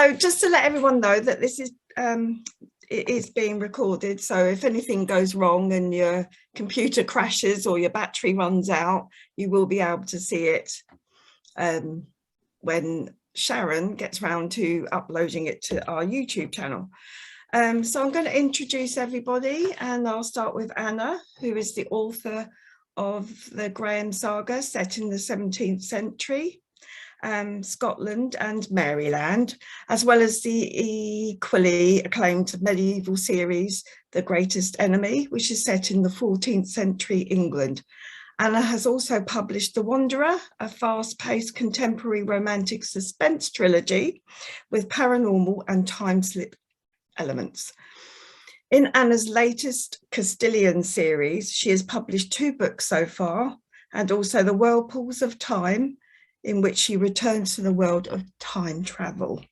So just to let everyone know that this is it is being recorded, so if anything goes wrong and your computer crashes or your battery runs out, you will be able to see it when Sharon gets round to uploading it to our YouTube channel. So I'm going to introduce everybody, and I'll start with Anna, who is the author of the Graham Saga, set in the 17th century, Scotland and Maryland, as well as the equally acclaimed medieval series, The Greatest Enemy, which is set in the 14th century England. Anna has also published The Wanderer, a fast-paced contemporary romantic suspense trilogy with paranormal and time-slip elements. In Anna's latest Castilian series, she has published 2 books so far, and also The Whirlpools of Time, in which she returns to the world of time travel.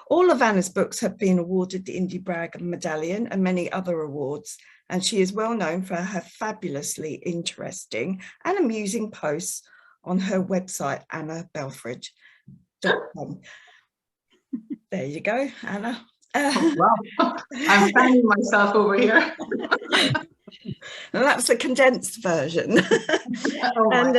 All of Anna's books have been awarded the Indie Brag Medallion and many other awards, and she is well known for her fabulously interesting and amusing posts on her website, annabelfrage.com. There you go, Anna. Oh, wow. I'm fanning myself over here. And that's a condensed version. Oh, and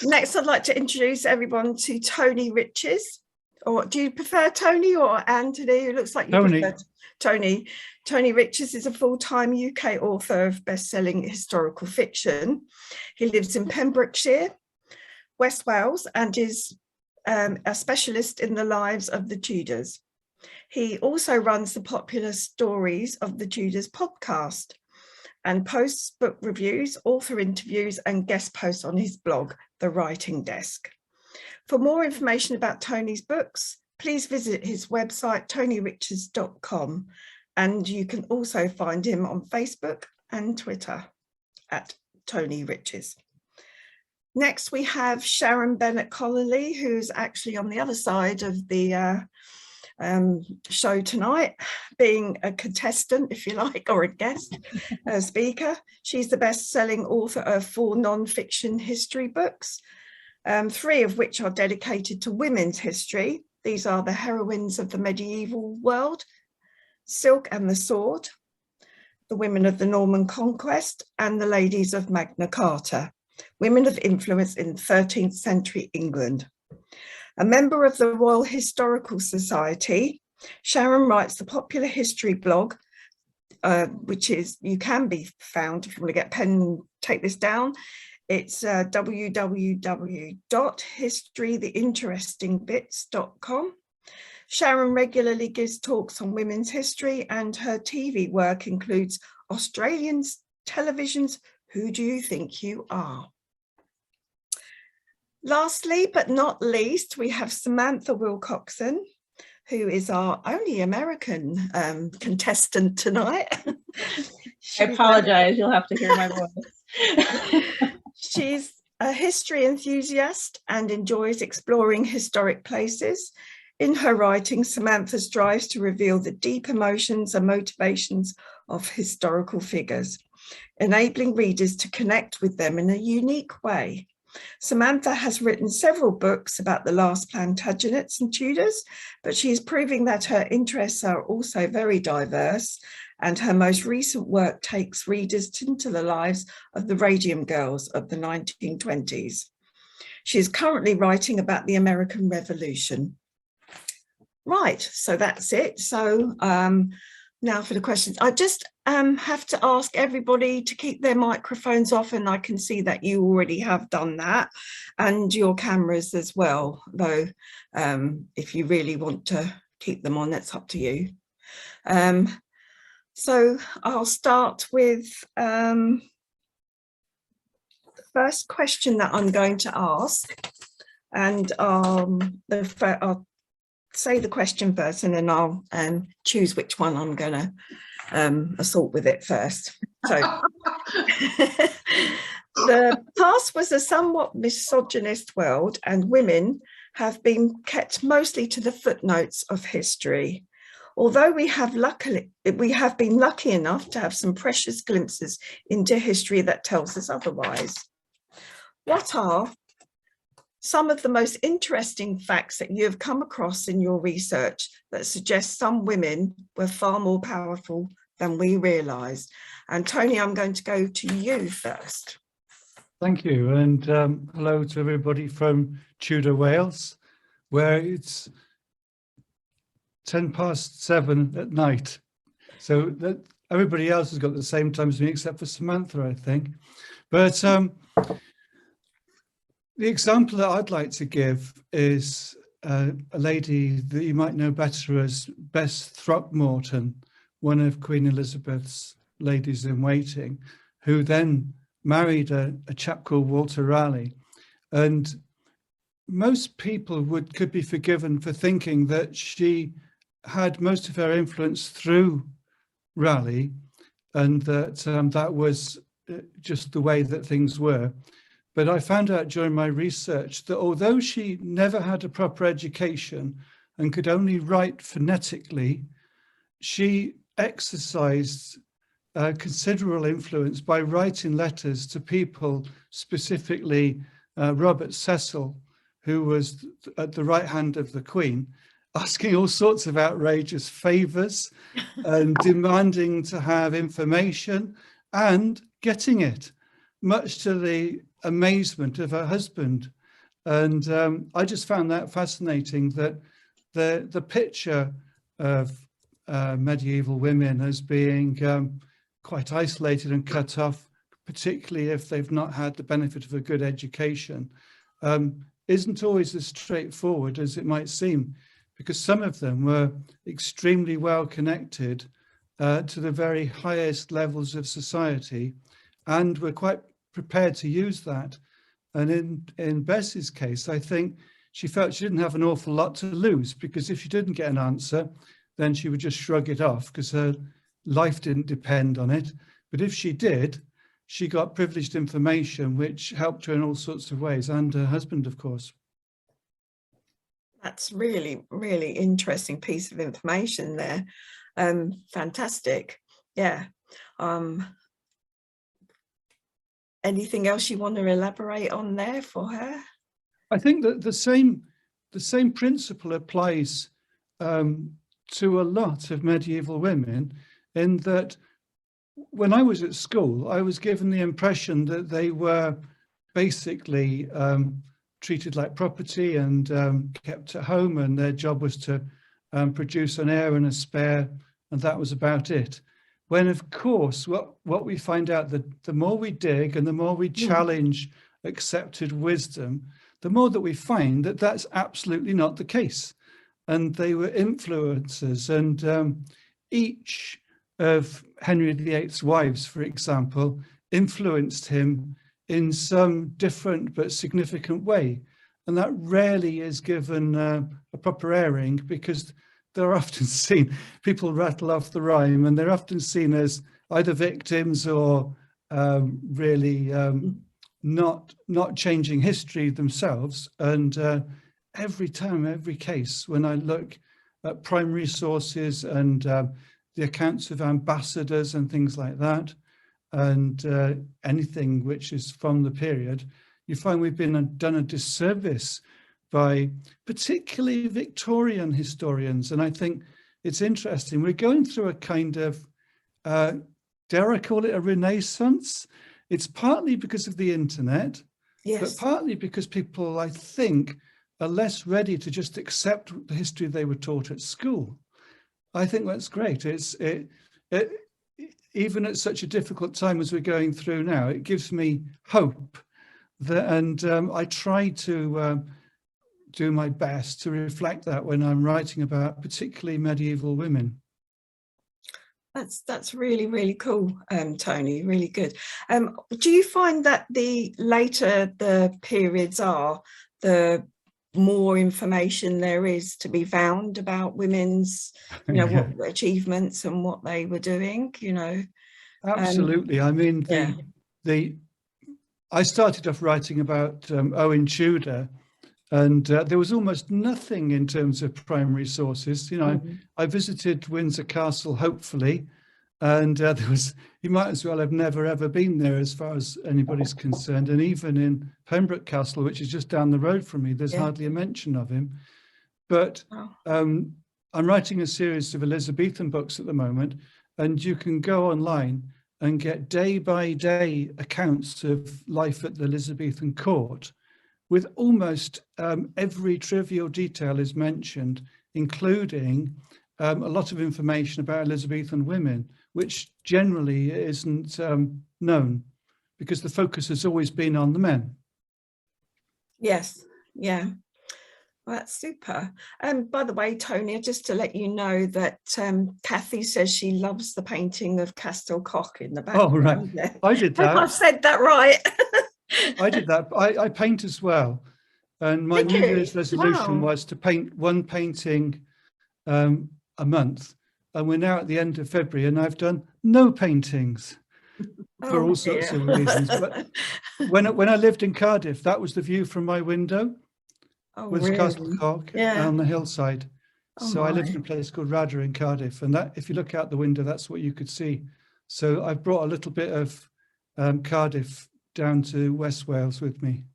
next I'd like to introduce everyone to Tony Riches. Or do you prefer Tony or Anthony? It looks like you prefer Tony. Tony Riches is a full-time UK author of best-selling historical fiction. He lives in Pembrokeshire, West Wales, and is a specialist in the lives of the Tudors. He also runs the Popular Stories of the Tudors podcast and posts book reviews, author interviews, and guest posts on his blog, The Writing Desk. For more information about Tony's books, please visit his website, tonyriches.com, and you can also find him on Facebook and Twitter at Tony Riches. Next, we have Sharon Bennett Connolly, who's actually on the other side of the show tonight, being a contestant, if you like, or a guest speaker. She's the best-selling author of 4 non-fiction history books, 3 of which are dedicated to women's history. These are The Heroines of the Medieval World, Silk and the Sword, The Women of the Norman Conquest, and The Ladies of Magna Carta, Women of Influence in 13th century England. A member of the Royal Historical Society, Sharon writes the popular history blog, which is, you can be found if you want to get a pen and take this down. It's www.historytheinterestingbits.com. Sharon regularly gives talks on women's history, and her TV work includes Australian television's Who Do You Think You Are? Lastly, but not least, we have Samantha Wilcoxson, who is our only American contestant tonight. I apologize, you'll have to hear my voice. She's a history enthusiast and enjoys exploring historic places. In her writing, Samantha strives to reveal the deep emotions and motivations of historical figures, enabling readers to connect with them in a unique way. Samantha has written several books about the last Plantagenets and Tudors, but she is proving that her interests are also very diverse, and her most recent work takes readers into the lives of the Radium Girls of the 1920s. She is currently writing about the American Revolution. Right, so that's it. So now for the questions. I just have to ask everybody to keep their microphones off, and I can see that you already have done that, and your cameras as well, though if you really want to keep them on, that's up to you. So I'll start with the first question that I'm going to ask, and I'll say the question first, and then I'll choose which one I'm going to assault with it first. So the past was a somewhat misogynist world, and women have been kept mostly to the footnotes of history. Although we have been lucky enough to have some precious glimpses into history that tells us otherwise. What are some of the most interesting facts that you have come across in your research that suggest some women were far more powerful than we realised. And Tony, I'm going to go to you first. Thank you, and hello to everybody from Tudor, Wales, where it's 7:10 at night. So that everybody else has got the same time as me, except for Samantha, I think. But the example that I'd like to give is a lady that you might know better as Bess Throckmorton, one of Queen Elizabeth's ladies in waiting, who then married a chap called Walter Raleigh. And most people could be forgiven for thinking that she had most of her influence through Raleigh, and that that was just the way that things were. But I found out during my research that although she never had a proper education and could only write phonetically, she exercised considerable influence by writing letters to people, specifically Robert Cecil, who was at the right hand of the Queen, asking all sorts of outrageous favours and demanding to have information and getting it, much to the amazement of her husband. And I just found that fascinating, that the picture of medieval women as being quite isolated and cut off, particularly if they've not had the benefit of a good education, isn't always as straightforward as it might seem, because some of them were extremely well connected to the very highest levels of society and were quite prepared to use that. And in Bess's case, I think she felt she didn't have an awful lot to lose, because if she didn't get an answer, then she would just shrug it off because her life didn't depend on it. But if she did, she got privileged information, which helped her in all sorts of ways, and her husband, of course. That's really, really interesting piece of information there. Fantastic. Yeah. Anything else you want to elaborate on there for her? I think that the same principle applies to a lot of medieval women, in that when I was at school, I was given the impression that they were basically treated like property and kept at home, and their job was to produce an heir and a spare, and that was about it. When, of course, what we find out, that the more we dig and the more we challenge accepted wisdom, the more that we find that that's absolutely not the case. And they were influencers, and each of Henry VIII's wives, for example, influenced him in some different but significant way. And that rarely is given a proper airing, because they're often seen, people rattle off the rhyme, and they're often seen as either victims or really not changing history themselves. And every time, every case, when I look at primary sources and the accounts of ambassadors and things like that, and anything which is from the period, you find we've been done a disservice by particularly Victorian historians. And I think it's interesting, we're going through a kind of, dare I call it a renaissance? It's partly because of the internet, yes, but partly because people, I think, are less ready to just accept the history they were taught at school. I think that's great. Even at such a difficult time as we're going through now, it gives me hope. And I try to do my best to reflect that when I'm writing about particularly medieval women. That's really, really cool, Tony, really good. Do you find that the later the periods are, the more information there is to be found about women's, what achievements and what they were doing, Absolutely. I mean, I started off writing about Owen Tudor, and there was almost nothing in terms of primary sources. I visited Windsor Castle, hopefully, And he might as well have never ever been there as far as anybody's concerned. And even in Pembroke Castle, which is just down the road from me, there's hardly a mention of him. But I'm writing a series of Elizabethan books at the moment, and you can go online and get day by day accounts of life at the Elizabethan court, with almost every trivial detail is mentioned, including a lot of information about Elizabethan women, which generally isn't known, because the focus has always been on the men. Yes, yeah. Well, that's super. By the way, Tony, just to let you know that Kathy says she loves the painting of Castle Cock in the background. Oh, right. There. I did that. I've said that right. I did that. I paint as well. And my New Year's resolution was to paint one painting a month. And we're now at the end of February and I've done no paintings for all sorts of reasons. But when I lived in Cardiff, that was the view from my window. Was really? Castle Cock on the hillside. So I lived in a place called Rada in Cardiff, and that, if you look out the window, that's what you could see. So I've brought a little bit of Cardiff down to West Wales with me.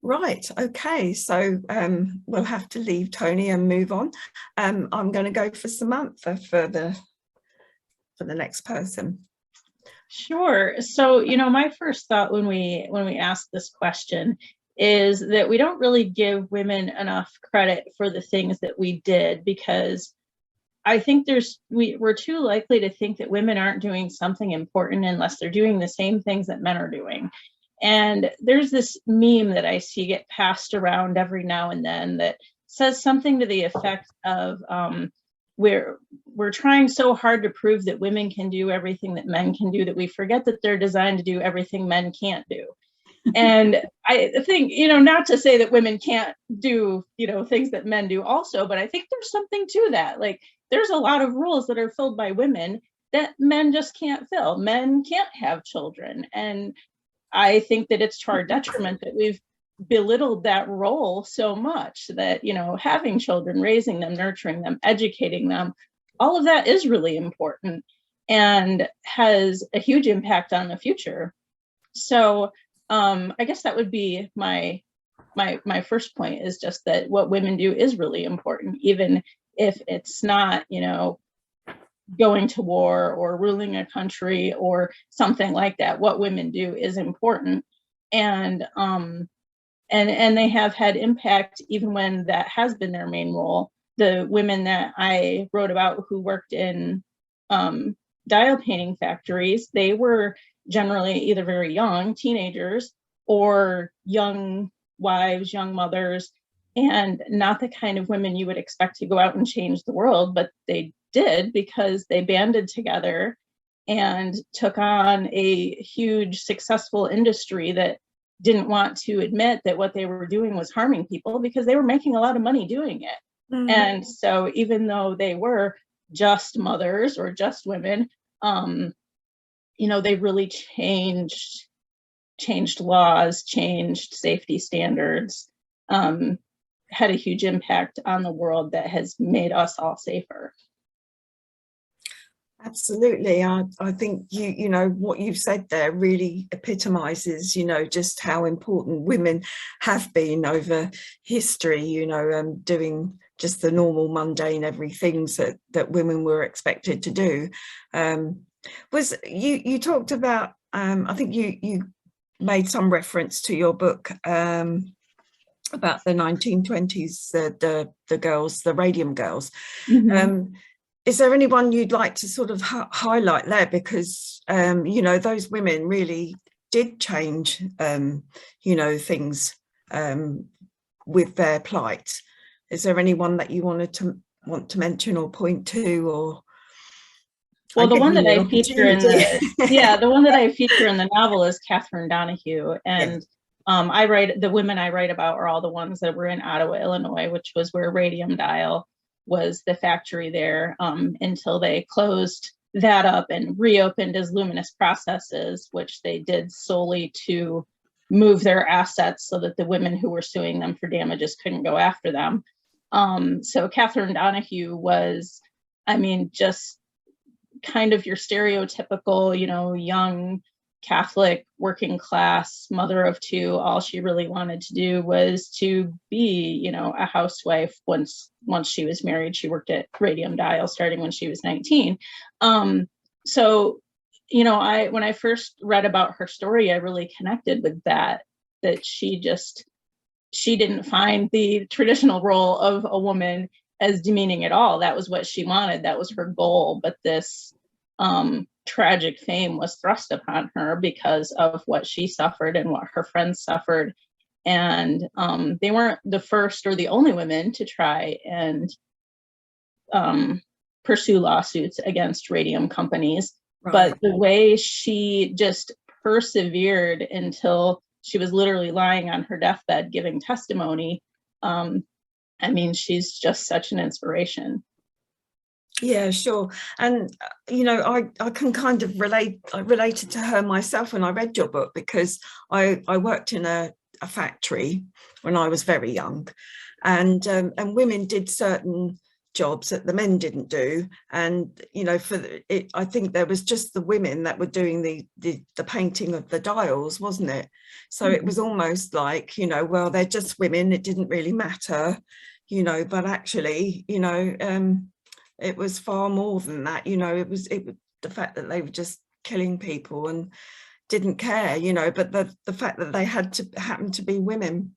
Right, okay, so we'll have to leave Tony and move on. I'm going to go for Samantha for the next person. Sure. So, my first thought when we asked this question is that we don't really give women enough credit for the things that we did, because I think we're too likely to think that women aren't doing something important unless they're doing the same things that men are doing. And there's this meme that I see get passed around every now and then that says something to the effect of we're trying so hard to prove that women can do everything that men can do that we forget that they're designed to do everything men can't do. And I think, not to say that women can't do, things that men do also, but I think there's something to that. Like, there's a lot of roles that are filled by women that men just can't fill. Men can't have children. And I think that it's to our detriment that we've belittled that role so much that, having children, raising them, nurturing them, educating them, all of that is really important and has a huge impact on the future. So I guess that would be my first point, is just that what women do is really important, even if it's not, going to war or ruling a country or something like that. What women do is important, and they have had impact even when that has been their main role. The women that I wrote about who worked in dial painting factories, they were generally either very young teenagers or young wives, young mothers, and not the kind of women you would expect to go out and change the world, but they did, because they banded together and took on a huge successful industry that didn't want to admit that what they were doing was harming people, because they were making a lot of money doing it. Mm-hmm. And so even though they were just mothers or just women, they really changed laws, changed safety standards, had a huge impact on the world that has made us all safer. Absolutely. I think what you've said there really epitomizes, just how important women have been over history, doing just the normal mundane every things that women were expected to do. Was you talked about, I think you made some reference to your book about the 1920s, the girls, the radium girls. Mm-hmm. Is there anyone you'd like to sort of highlight there? Because, those women really did change, things with their plight. Is there anyone that you want to mention or point to? Or well, the one that I feature in the one that I feature in the novel is Catherine Donahue, and the women I write about are all the ones that were in Ottawa, Illinois, which was where Radium Dial was the factory there, until they closed that up and reopened as Luminous Processes, which they did solely to move their assets so that the women who were suing them for damages couldn't go after them. So Catherine Donahue was, just kind of your stereotypical, you know, young Catholic working class mother of two. All she really wanted to do was to be, you know, a housewife. Once she was married, she worked at Radium Dial starting when she was 19. So, you know, when I first read about her story, I really connected with that she didn't find the traditional role of a woman as demeaning at all. That was what she wanted. That was her goal. But this tragic fame was thrust upon her because of what she suffered and what her friends suffered. And they weren't the first or the only women to try and pursue lawsuits against radium companies. Right. But the way she just persevered until she was literally lying on her deathbed giving testimony, I mean, she's just such an inspiration. Yeah, sure. And, you know, I can kind of I related to her myself when I read your book, because I worked in a factory when I was very young, and women did certain jobs that the men didn't do. And, you know, I think there was just the women that were doing the painting of the dials, wasn't it? So it was almost like, you know, well, they're just women, it didn't really matter, you know, but actually, you know, it was far more than that. You know, it was the fact that they were just killing people and didn't care, you know, but the fact that they happen to be women,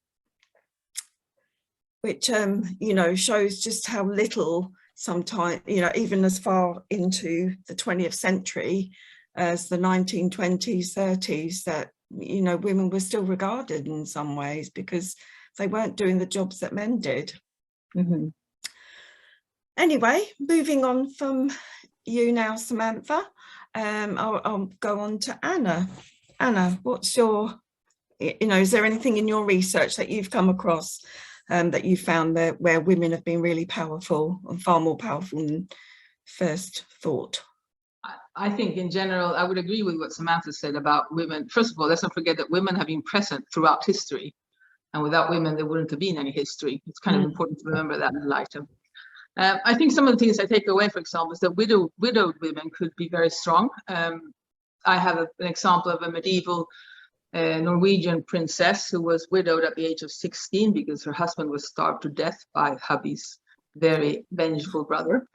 which, you know, shows just how little sometimes, you know, even as far into the 20th century as the 1920s, 30s, that, you know, women were still regarded in some ways because they weren't doing the jobs that men did. Mm-hmm. Anyway, moving on from you now, Samantha, I'll go on to Anna. Anna, what's your, you know, is there anything in your research that you've come across that you found that where women have been really powerful and far more powerful than first thought? I think in general, I would agree with what Samantha said about women. First of all, let's not forget that women have been present throughout history, and without women, there wouldn't have been any history. It's kind of important to remember that in light of. I think some of the things I take away, for example, is that widowed women could be very strong. I have an example of a medieval Norwegian princess who was widowed at the age of 16 because her husband was starved to death by hubby's very vengeful brother.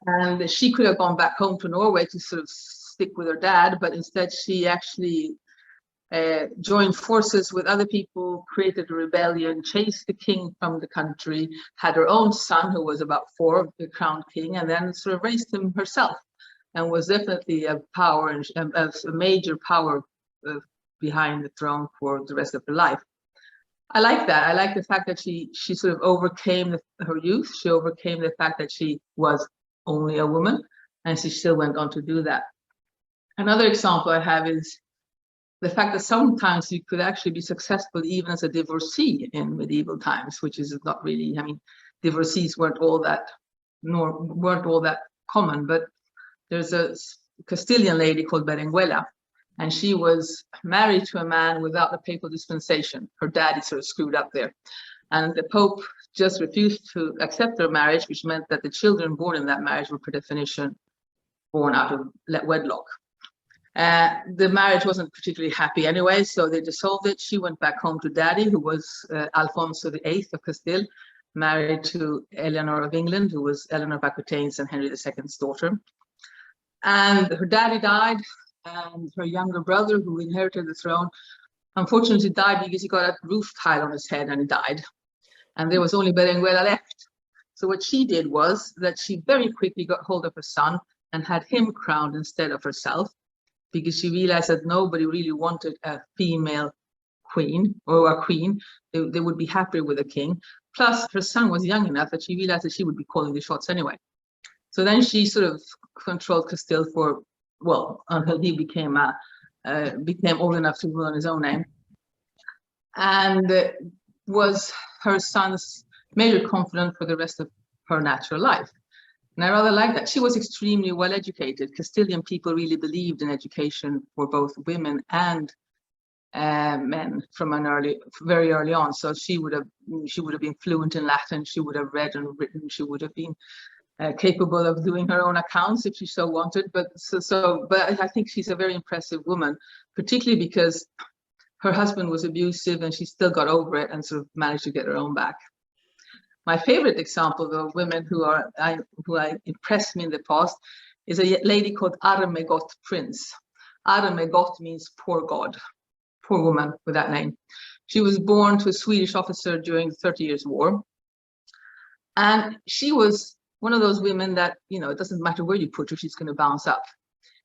And she could have gone back home to Norway to sort of stick with her dad, but instead she actually joined forces with other people, created a rebellion, chased the king from the country, had her own son who was about 4, the crowned king, and then sort of raised him herself, and was definitely a power and a major power behind the throne for the rest of her life. I like that. I like the fact that she sort of overcame her youth. She overcame the fact that she was only a woman, and she still went on to do that. Another example I have is the fact that sometimes you could actually be successful even as a divorcee in medieval times, which is not really, I mean, divorcees weren't all that common, but there's a Castilian lady called Berenguela, and she was married to a man without a papal dispensation. Her daddy sort of screwed up there. And the Pope just refused to accept their marriage, which meant that the children born in that marriage were per definition born out of wedlock. The marriage wasn't particularly happy anyway, so they dissolved it. She went back home to daddy, who was Alfonso VIII of Castile, married to Eleanor of England, who was Eleanor of Aquitaine and Henry II's daughter. And her daddy died, and her younger brother, who inherited the throne, unfortunately died because he got a roof tile on his head and he died. And there was only Berenguela left. So what she did was that she very quickly got hold of her son and had him crowned instead of herself, because she realized that nobody really wanted a female queen or a queen. They would be happier with a king. Plus, her son was young enough that she realized that she would be calling the shots anyway. So then she sort of controlled Castile for, well, until he became old enough to rule on his own name, and was her son's major confidant for the rest of her natural life. And I rather like that. She was extremely well educated. Castilian people really believed in education for both women and men from very early on. So she would have been fluent in Latin. She would have read and written. She would have been capable of doing her own accounts if she so wanted. But I think she's a very impressive woman, particularly because her husband was abusive and she still got over it and sort of managed to get her own back. My favorite example of women who impressed me in the past is a lady called Arme Gott Prince. Arme Gott means poor God, poor woman with that name. She was born to a Swedish officer during the 30 Years' War. And she was one of those women that, you know, it doesn't matter where you put her, she's going to bounce up.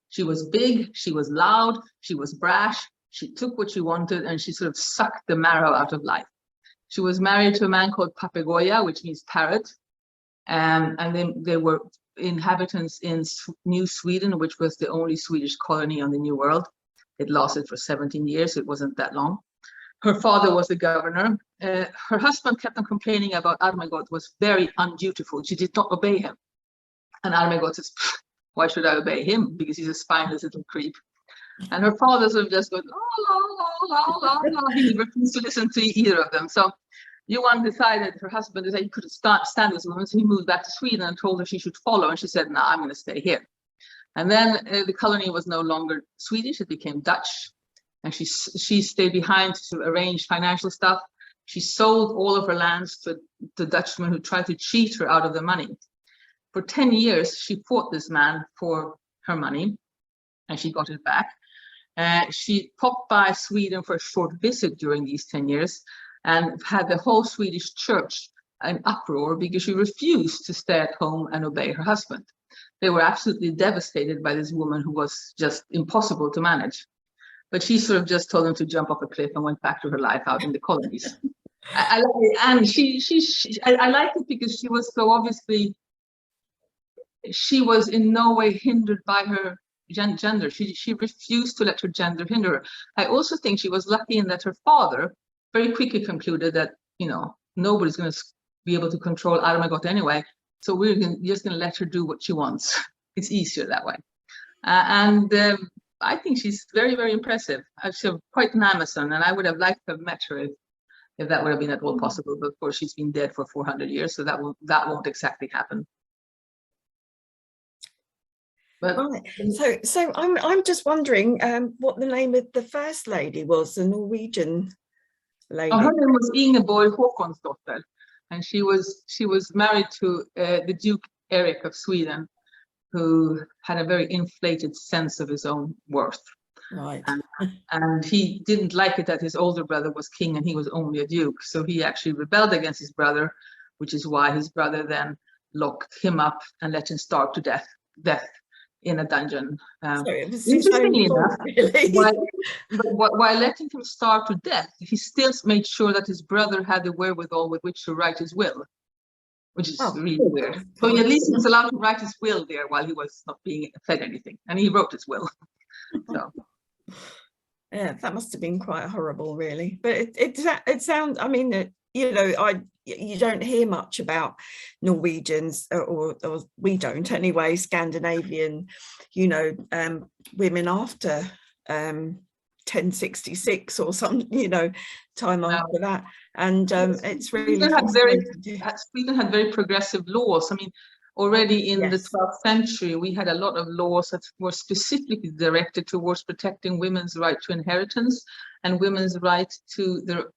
She was big, she was loud, she was brash, she took what she wanted, and she sort of sucked the marrow out of life. She was married to a man called Papegoja, which means parrot. And then they were inhabitants in New Sweden, which was the only Swedish colony on the New World. It lasted for 17 years, it wasn't that long. Her father was the governor. Her husband kept on complaining about Armegod was very undutiful. She did not obey him. And Armegod says, why should I obey him? Because he's a spineless little creep. And her father sort of just goes, la. He refused to listen to either of them. So Johan decided, her husband decided he couldn't stand this woman, so he moved back to Sweden and told her she should follow. And she said, no, I'm going to stay here. And then the colony was no longer Swedish, it became Dutch. And she stayed behind to arrange financial stuff. She sold all of her lands to the Dutchman who tried to cheat her out of the money. For 10 years, she fought this man for her money, and she got it back. She popped by Sweden for a short visit during these 10 years and had the whole Swedish church in uproar because she refused to stay at home and obey her husband. They were absolutely devastated by this woman who was just impossible to manage. But she sort of just told them to jump off a cliff and went back to her life out in the colonies. I like it because she was so obviously, she was in no way hindered by her gender. She refused to let her gender hinder her. I also think she was lucky in that her father very quickly concluded that, you know, nobody's going to be able to control Armegod anyway, so we're just going to let her do what she wants. It's easier that way. I think she's very, very impressive. She's quite an Amazon, and I would have liked to have met her if that would have been at all possible. But of course, she's been dead for 400 years, so that won't exactly happen. But right. So I'm just wondering what the name of the first lady was, the Norwegian lady. Her name was Ingeborg Håkonsdotter, and she was married to the Duke Eric of Sweden, who had a very inflated sense of his own worth. Right. And he didn't like it that his older brother was king and he was only a duke. So he actually rebelled against his brother, which is why his brother then locked him up and let him starve to death in a dungeon. Interestingly enough, while letting him starve to death, he still made sure that his brother had the wherewithal with which to write his will, which is really weird. So at least he was allowed to write his will there while he was not being fed anything, and he wrote his will. So yeah, that must have been quite horrible, really. But it sounds, I mean, you know, you don't hear much about Norwegians, or we don't anyway, Scandinavian, you know, women after 1066 or some, you know, time after that. And it's really Sweden had very progressive laws. I mean, already in the 12th century, we had a lot of laws that were specifically directed towards protecting women's right to inheritance and women's right to their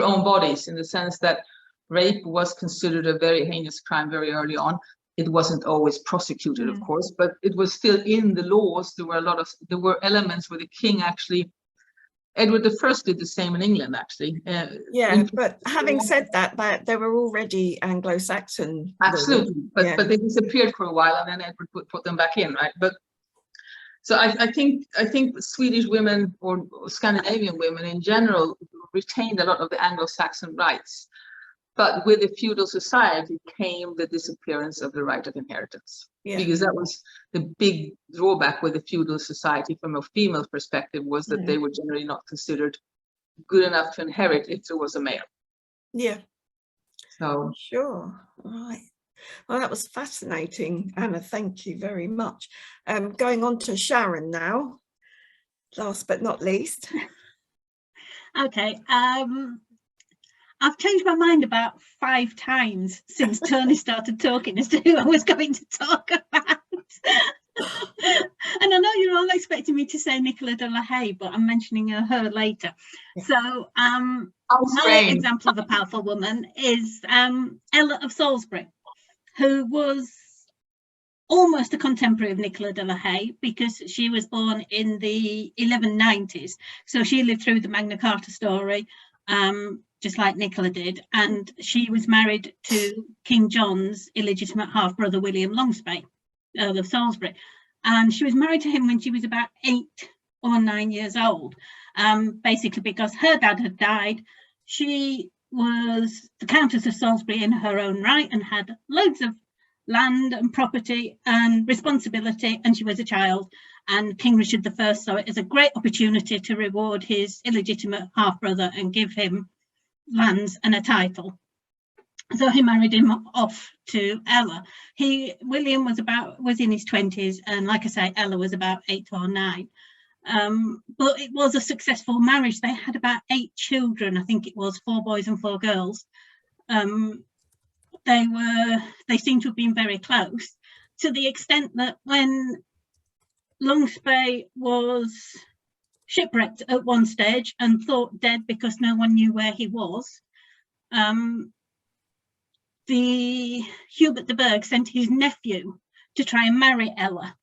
own bodies, in the sense that rape was considered a very heinous crime very early on. It wasn't always prosecuted, of course, but it was still in the laws. There were elements where the king actually, Edward I did the same in England, actually. But having said that, there were already Anglo-Saxon. Absolutely, but they disappeared for a while, and then Edward put them back in, right? But so I think Swedish women or Scandinavian women in general retained a lot of the Anglo-Saxon rights. But with the feudal society came the disappearance of the right of inheritance, because that was the big drawback with the feudal society from a female perspective, was that they were generally not considered good enough to inherit if there was a male. Yeah. So sure. Right. Well, that was fascinating, Anna. Thank you very much. Going on to Sharon now, last but not least. Okay. I've changed my mind about 5 times since Tony started talking as to who I was going to talk about. And I know you're all expecting me to say Nicola de la Haye, but I'm mentioning her later. So my example of a powerful woman is Ella of Salisbury, who was almost a contemporary of Nicola de la Haye because she was born in the 1190s. So she lived through the Magna Carta story, just like Nicola did. And she was married to King John's illegitimate half-brother, William Longspay, Earl of Salisbury. And she was married to him when she was about 8 or 9 years old, basically because her dad had died. She was the Countess of Salisbury in her own right and had loads of land and property and responsibility, and she was a child, and King Richard I saw it as a great opportunity to reward his illegitimate half-brother and give him lands and a title. So he married him off to Ella. William was in his 20s, and like I say, Ella was about 8 or 9. But it was a successful marriage. They had about 8 children, I think it was 4 boys and 4 girls. They seem to have been very close, to the extent that when Longspay was shipwrecked at one stage and thought dead because no one knew where he was, the Hubert de Burgh sent his nephew to try and marry Ella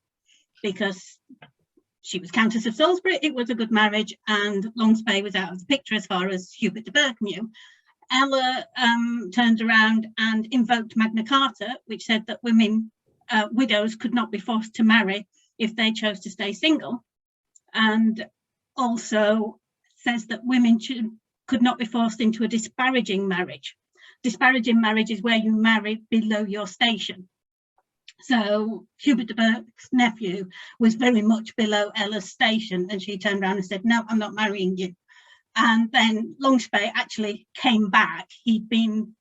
because she was Countess of Salisbury. It was a good marriage, and Longspay was out of the picture as far as Hubert de Burgh knew. Ella turned around and invoked Magna Carta, which said that widows could not be forced to marry if they chose to stay single, and also says that women could not be forced into a disparaging marriage. Disparaging marriage is where you marry below your station. So Hubert de Burgh's nephew was very much below Ella's station, and she turned around and said, "No, I'm not marrying you." And then Longspay actually came back. He'd been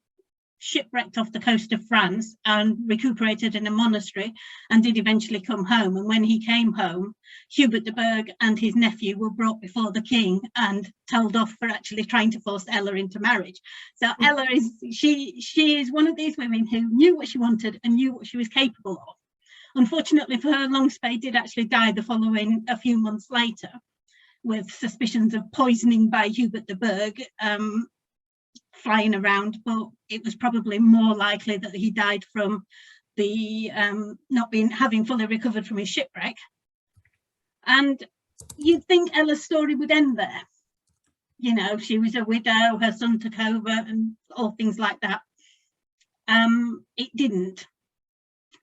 shipwrecked off the coast of France and recuperated in a monastery, and did eventually come home. And when he came home, Hubert de Burgh and his nephew were brought before the king and told off for actually trying to force Ella into marriage. So Ella she is one of these women who knew what she wanted and knew what she was capable of. Unfortunately for her, Longspay did actually die a few months later, with suspicions of poisoning by Hubert de Burgh flying around, but it was probably more likely that he died from the having fully recovered from his shipwreck. And you'd think Ella's story would end there. You know, she was a widow, her son took over, and all things like that. It didn't.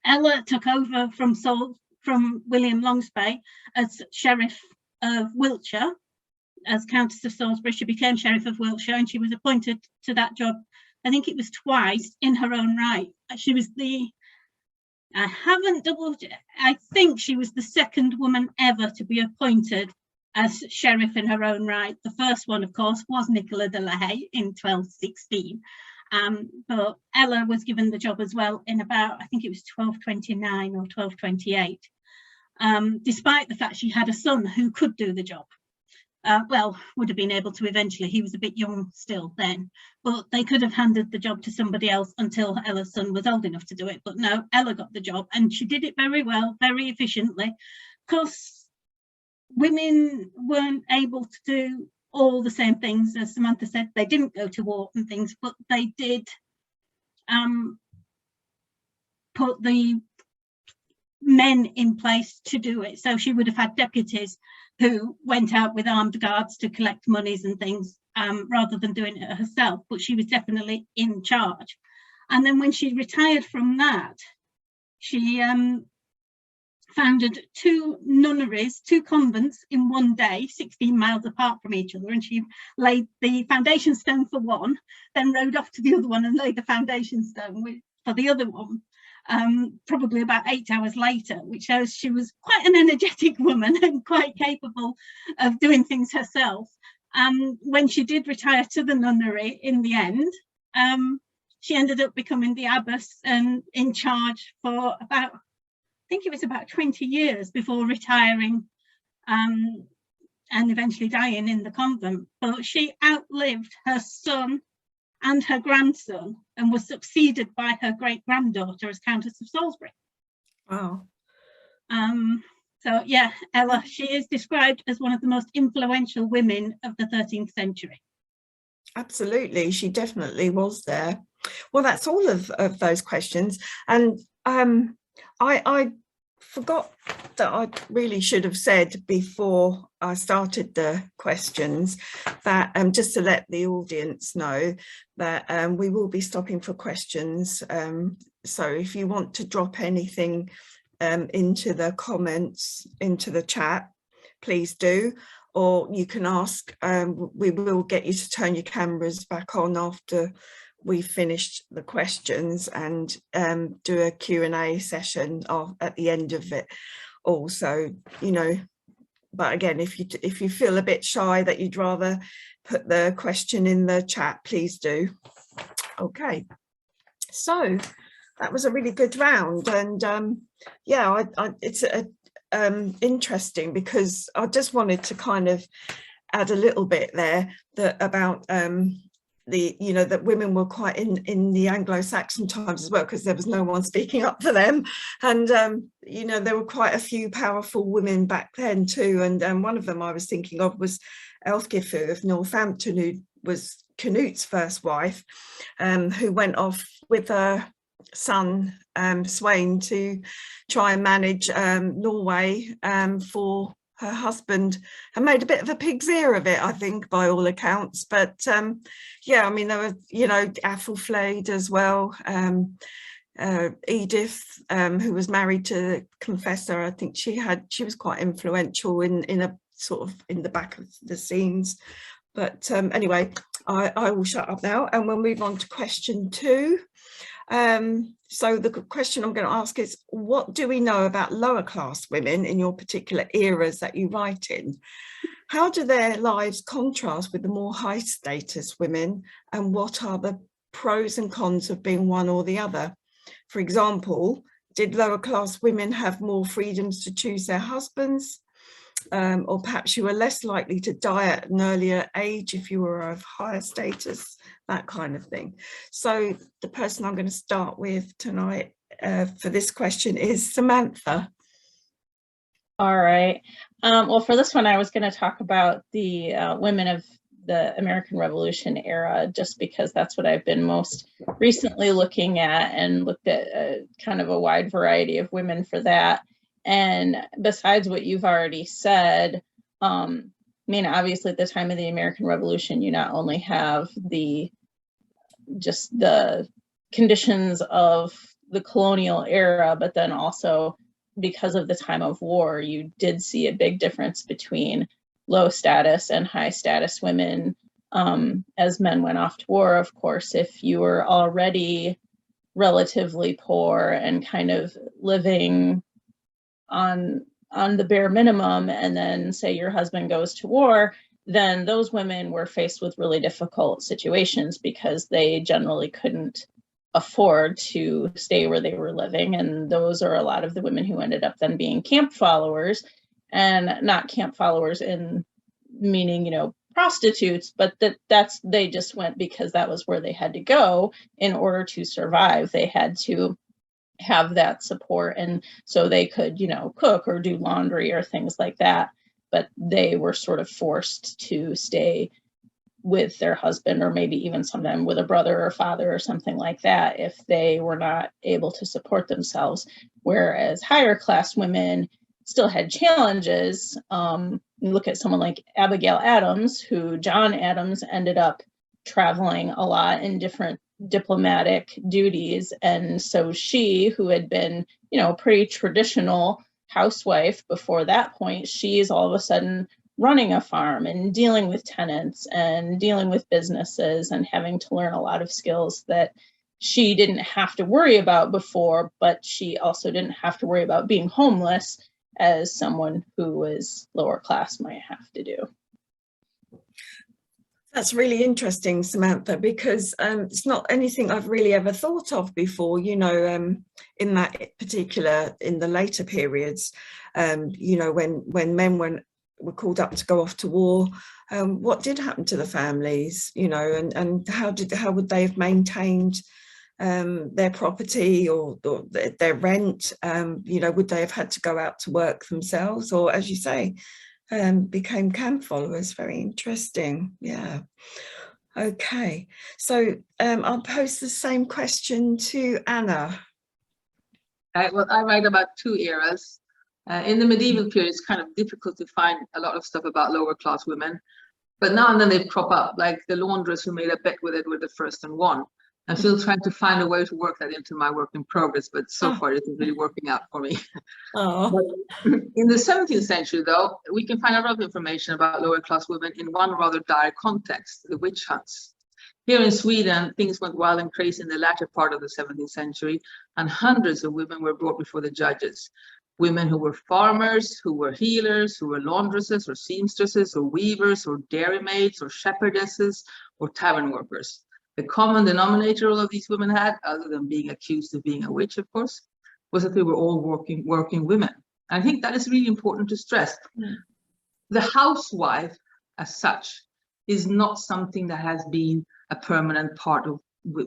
Ella took over from William Longspay as Sheriff of Wiltshire. As Countess of Salisbury, she became Sheriff of Wiltshire, and she was appointed to that job, I think it was twice, in her own right. She was I think she was the second woman ever to be appointed as Sheriff in her own right. The first one, of course, was Nicola de la Haye in 1216. But Ella was given the job as well in about, I think it was 1229 or 1228, despite the fact she had a son who could do the job. Would have been able to eventually. He was a bit young still then, but they could have handed the job to somebody else until Ella's son was old enough to do it. But no, Ella got the job, and she did it very well, very efficiently, because women weren't able to do all the same things. As Samantha said, they didn't go to war and things, but they did put the men in place to do it. So she would have had deputies who went out with armed guards to collect monies and things, rather than doing it herself, but she was definitely in charge. And then when she retired from that, she founded 2 nunneries, 2 convents in one day, 16 miles apart from each other, and she laid the foundation stone for one, then rode off to the other one and laid the foundation stone for the other one. Probably about 8 hours later, which shows she was quite an energetic woman and quite capable of doing things herself. When she did retire to the nunnery in the end, she ended up becoming the abbess and in charge for about, I think it was about 20 years before retiring and eventually dying in the convent. But she outlived her son and her grandson, and was succeeded by her great-granddaughter as Countess of Salisbury. Wow. So yeah, Ella, she is described as one of the most influential women of the 13th century. Absolutely, she definitely was there. Well, that's all of those questions. And I forgot that I really should have said before I started the questions that just to let the audience know that we will be stopping for questions. So if you want to drop anything into the comments, into the chat, please do. Or you can ask, we will get you to turn your cameras back on after we finished the questions, and do a Q&A session at the end of it also, you know. But again, if you feel a bit shy that you'd rather put the question in the chat, please do. Okay, so that was a really good round, and yeah, it's interesting because I just wanted to kind of add a little bit there that about you know, that women were quite in the Anglo-Saxon times as well, because there was no one speaking up for them, and you know, there were quite a few powerful women back then too, and one of them I was thinking of was Elthgifu of Northampton, who was Canute's first wife, who went off with her son Sweyn to try and manage Norway for her husband, and made a bit of a pig's ear of it, I think, by all accounts. But yeah, I mean, there were, you know, Athelflaed as well, Edith, who was married to the Confessor. I think she was quite influential in a sort of in the back of the scenes. But anyway, I will shut up now, and we'll move on to question 2. So the question I'm going to ask is, what do we know about lower class women in your particular eras that you write in? How do their lives contrast with the more high status women, and what are the pros and cons of being one or the other? For example, did lower class women have more freedoms to choose their husbands? Or perhaps you were less likely to die at an earlier age if you were of higher status, that kind of thing. So the person I'm going to start with tonight for this question is Samantha. All right. Well, for this one, I was going to talk about the women of the American Revolution era, just because that's what I've been most recently looking at, and looked at kind of a wide variety of women for that. And besides what you've already said, I mean, obviously at the time of the American Revolution, you not only have just the conditions of the colonial era, but then also because of the time of war, you did see a big difference between low status and high status women as men went off to war. Of course, if you were already relatively poor and kind of living on the bare minimum, and then say your husband goes to war, then those women were faced with really difficult situations because they generally couldn't afford to stay where they were living. And those are a lot of the women who ended up then being camp followers, and not camp followers in meaning, you know, prostitutes, but they just went because that was where they had to go in order to survive. They had to have that support, and so they could, you know, cook or do laundry or things like that, but they were sort of forced to stay with their husband, or maybe even sometimes with a brother or father or something like that, if they were not able to support themselves. Whereas higher class women still had challenges. You look at someone like Abigail Adams, who John Adams ended up traveling a lot in different diplomatic duties, and so she, who had been, you know, pretty traditional housewife before that point, she's all of a sudden running a farm and dealing with tenants and dealing with businesses and having to learn a lot of skills that she didn't have to worry about before, but she also didn't have to worry about being homeless as someone who was lower class might have to do. That's really interesting, Samantha, because it's not anything I've really ever thought of before, you know, in that particular, in the later periods, you know, when men were called up to go off to war, what did happen to the families, you know, and how would they have maintained their property or their rent? You know, would they have had to go out to work themselves, or, as you say, became camp followers? Very interesting. Yeah. Okay, so I'll pose the same question to Anna. Well, I write about two eras. In the medieval period, it's kind of difficult to find a lot of stuff about lower class women, but now and then they crop up, like the laundress who made a bet with Edward I and won. I'm still trying to find a way to work that into my work in progress, but so far it isn't really working out for me. But in the 17th century, though, we can find a lot of information about lower class women in one rather dire context, the witch hunts. Here in Sweden, things went wild and crazy in the latter part of the 17th century, and hundreds of women were brought before the judges. Women who were farmers, who were healers, who were laundresses or seamstresses or weavers or dairymaids or shepherdesses or tavern workers. The common denominator all of these women had, other than being accused of being a witch, of course, was that they were all working women. I think that is really important to stress. The housewife, as such, is not something that has been a permanent part of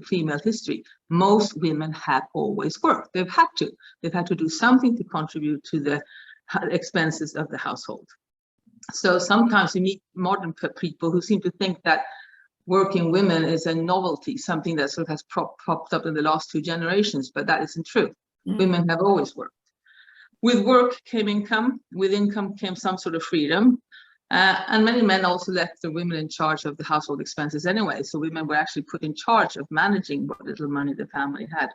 female history. Most women have always worked. They've had to. They've had to do something to contribute to the expenses of the household. So sometimes you meet modern people who seem to think that working women is a novelty, something that sort of has popped up in the last 2 generations, but that isn't true. Women have always worked. With work came income, with income came some sort of freedom, and many men also left the women in charge of the household expenses anyway, so women were actually put in charge of managing what little money the family had.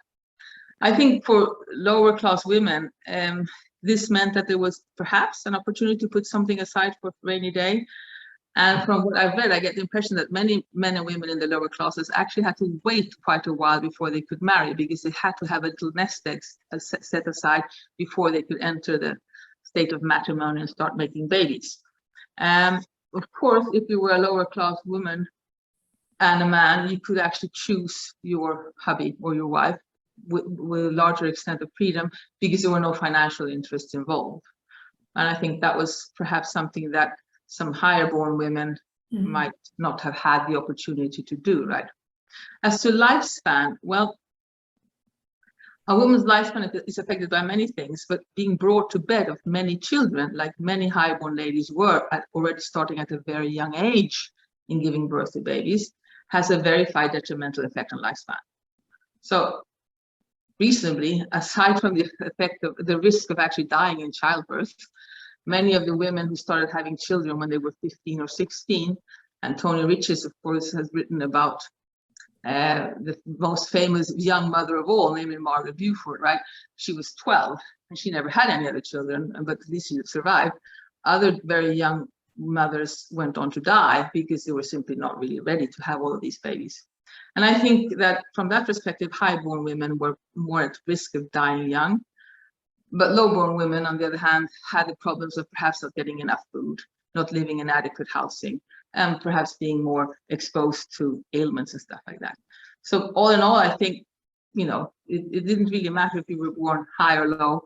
I think for lower class women, this meant that there was perhaps an opportunity to put something aside for a rainy day. And from what I've read, I get the impression that many men and women in the lower classes actually had to wait quite a while before they could marry, because they had to have a little nest egg set aside before they could enter the state of matrimony and start making babies. Of course, if you were a lower class woman and a man, you could actually choose your hubby or your wife with a larger extent of freedom, because there were no financial interests involved. And I think that was perhaps something that some higher born women might not have had the opportunity to do, right? As to lifespan, well, a woman's lifespan is affected by many things, but being brought to bed of many children, like many high-born ladies were already starting at a very young age in giving birth to babies, has a very high detrimental effect on lifespan. So reasonably, aside from the effect of the risk of actually dying in childbirth, many of the women who started having children when they were 15 or 16, and Tony Riches, of course, has written about the most famous young mother of all, namely Margaret Beaufort, right? She was 12 and she never had any other children, but at least she survived. Other very young mothers went on to die because they were simply not really ready to have all of these babies. And I think that from that perspective, high-born women were more at risk of dying young. But low-born women, on the other hand, had the problems of perhaps not getting enough food, not living in adequate housing, and perhaps being more exposed to ailments and stuff like that. So all in all, I think, you know, it didn't really matter if you were born high or low.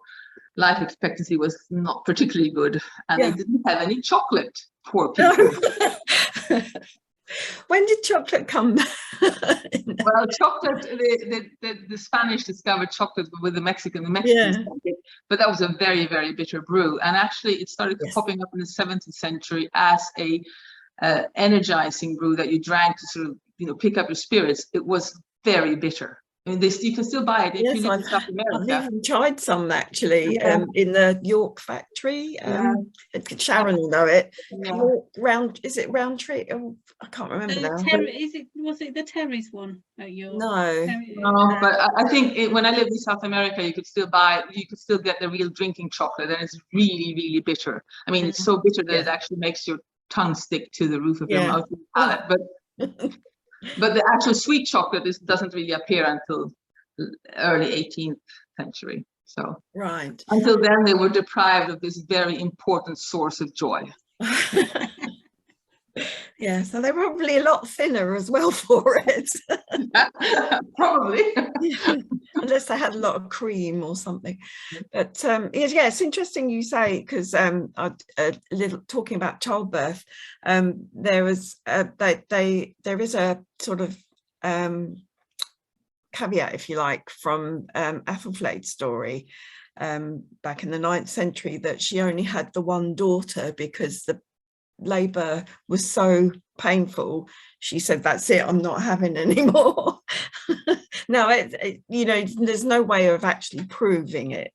Life expectancy was not particularly good, and they didn't have any chocolate, poor people. When did chocolate come? Well, chocolate, the Spanish discovered chocolate with the Mexicans, but that was a very, very bitter brew. And actually it started popping up in the 17th century as a energizing brew that you drank to sort of, you know, pick up your spirits. It was very bitter. I mean, you can still buy it if you live in South America. I've even tried some actually in the York factory. Sharon will know it. Is it Roundtree? Oh, I can't remember now. Was it the Terry's one at York? No, but I think when I lived in South America, you could still get the real drinking chocolate, and it's really, really bitter. I mean, it's so bitter that it actually makes your tongue stick to the roof of your mouth and palate. But the actual sweet chocolate doesn't really appear until early 18th century. So until then, they were deprived of this very important source of joy. Yeah, so they were probably a lot thinner as well for it. Probably. unless they had a lot of cream or something. But yeah, it's interesting you say, because a little talking about childbirth, there is a sort of caveat, if you like, from Athelflaed's story back in the 9th century, that she only had the one daughter because the labour was so painful. She said, that's it, I'm not having any more. Now, you know, there's no way of actually proving it,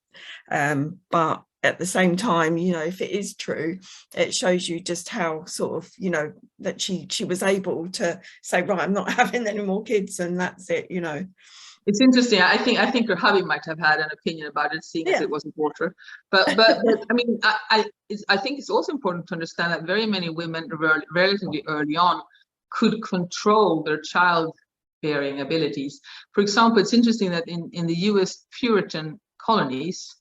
but at the same time, you know, if it is true, it shows you just how sort of, you know, that she was able to say, right, I'm not having any more kids, and that's it, you know. It's interesting. I think her hubby might have had an opinion about it, seeing as it wasn't water. But I mean, I think it's also important to understand that very many women relatively early on could control their childbearing abilities. For example, it's interesting that in the US Puritan colonies,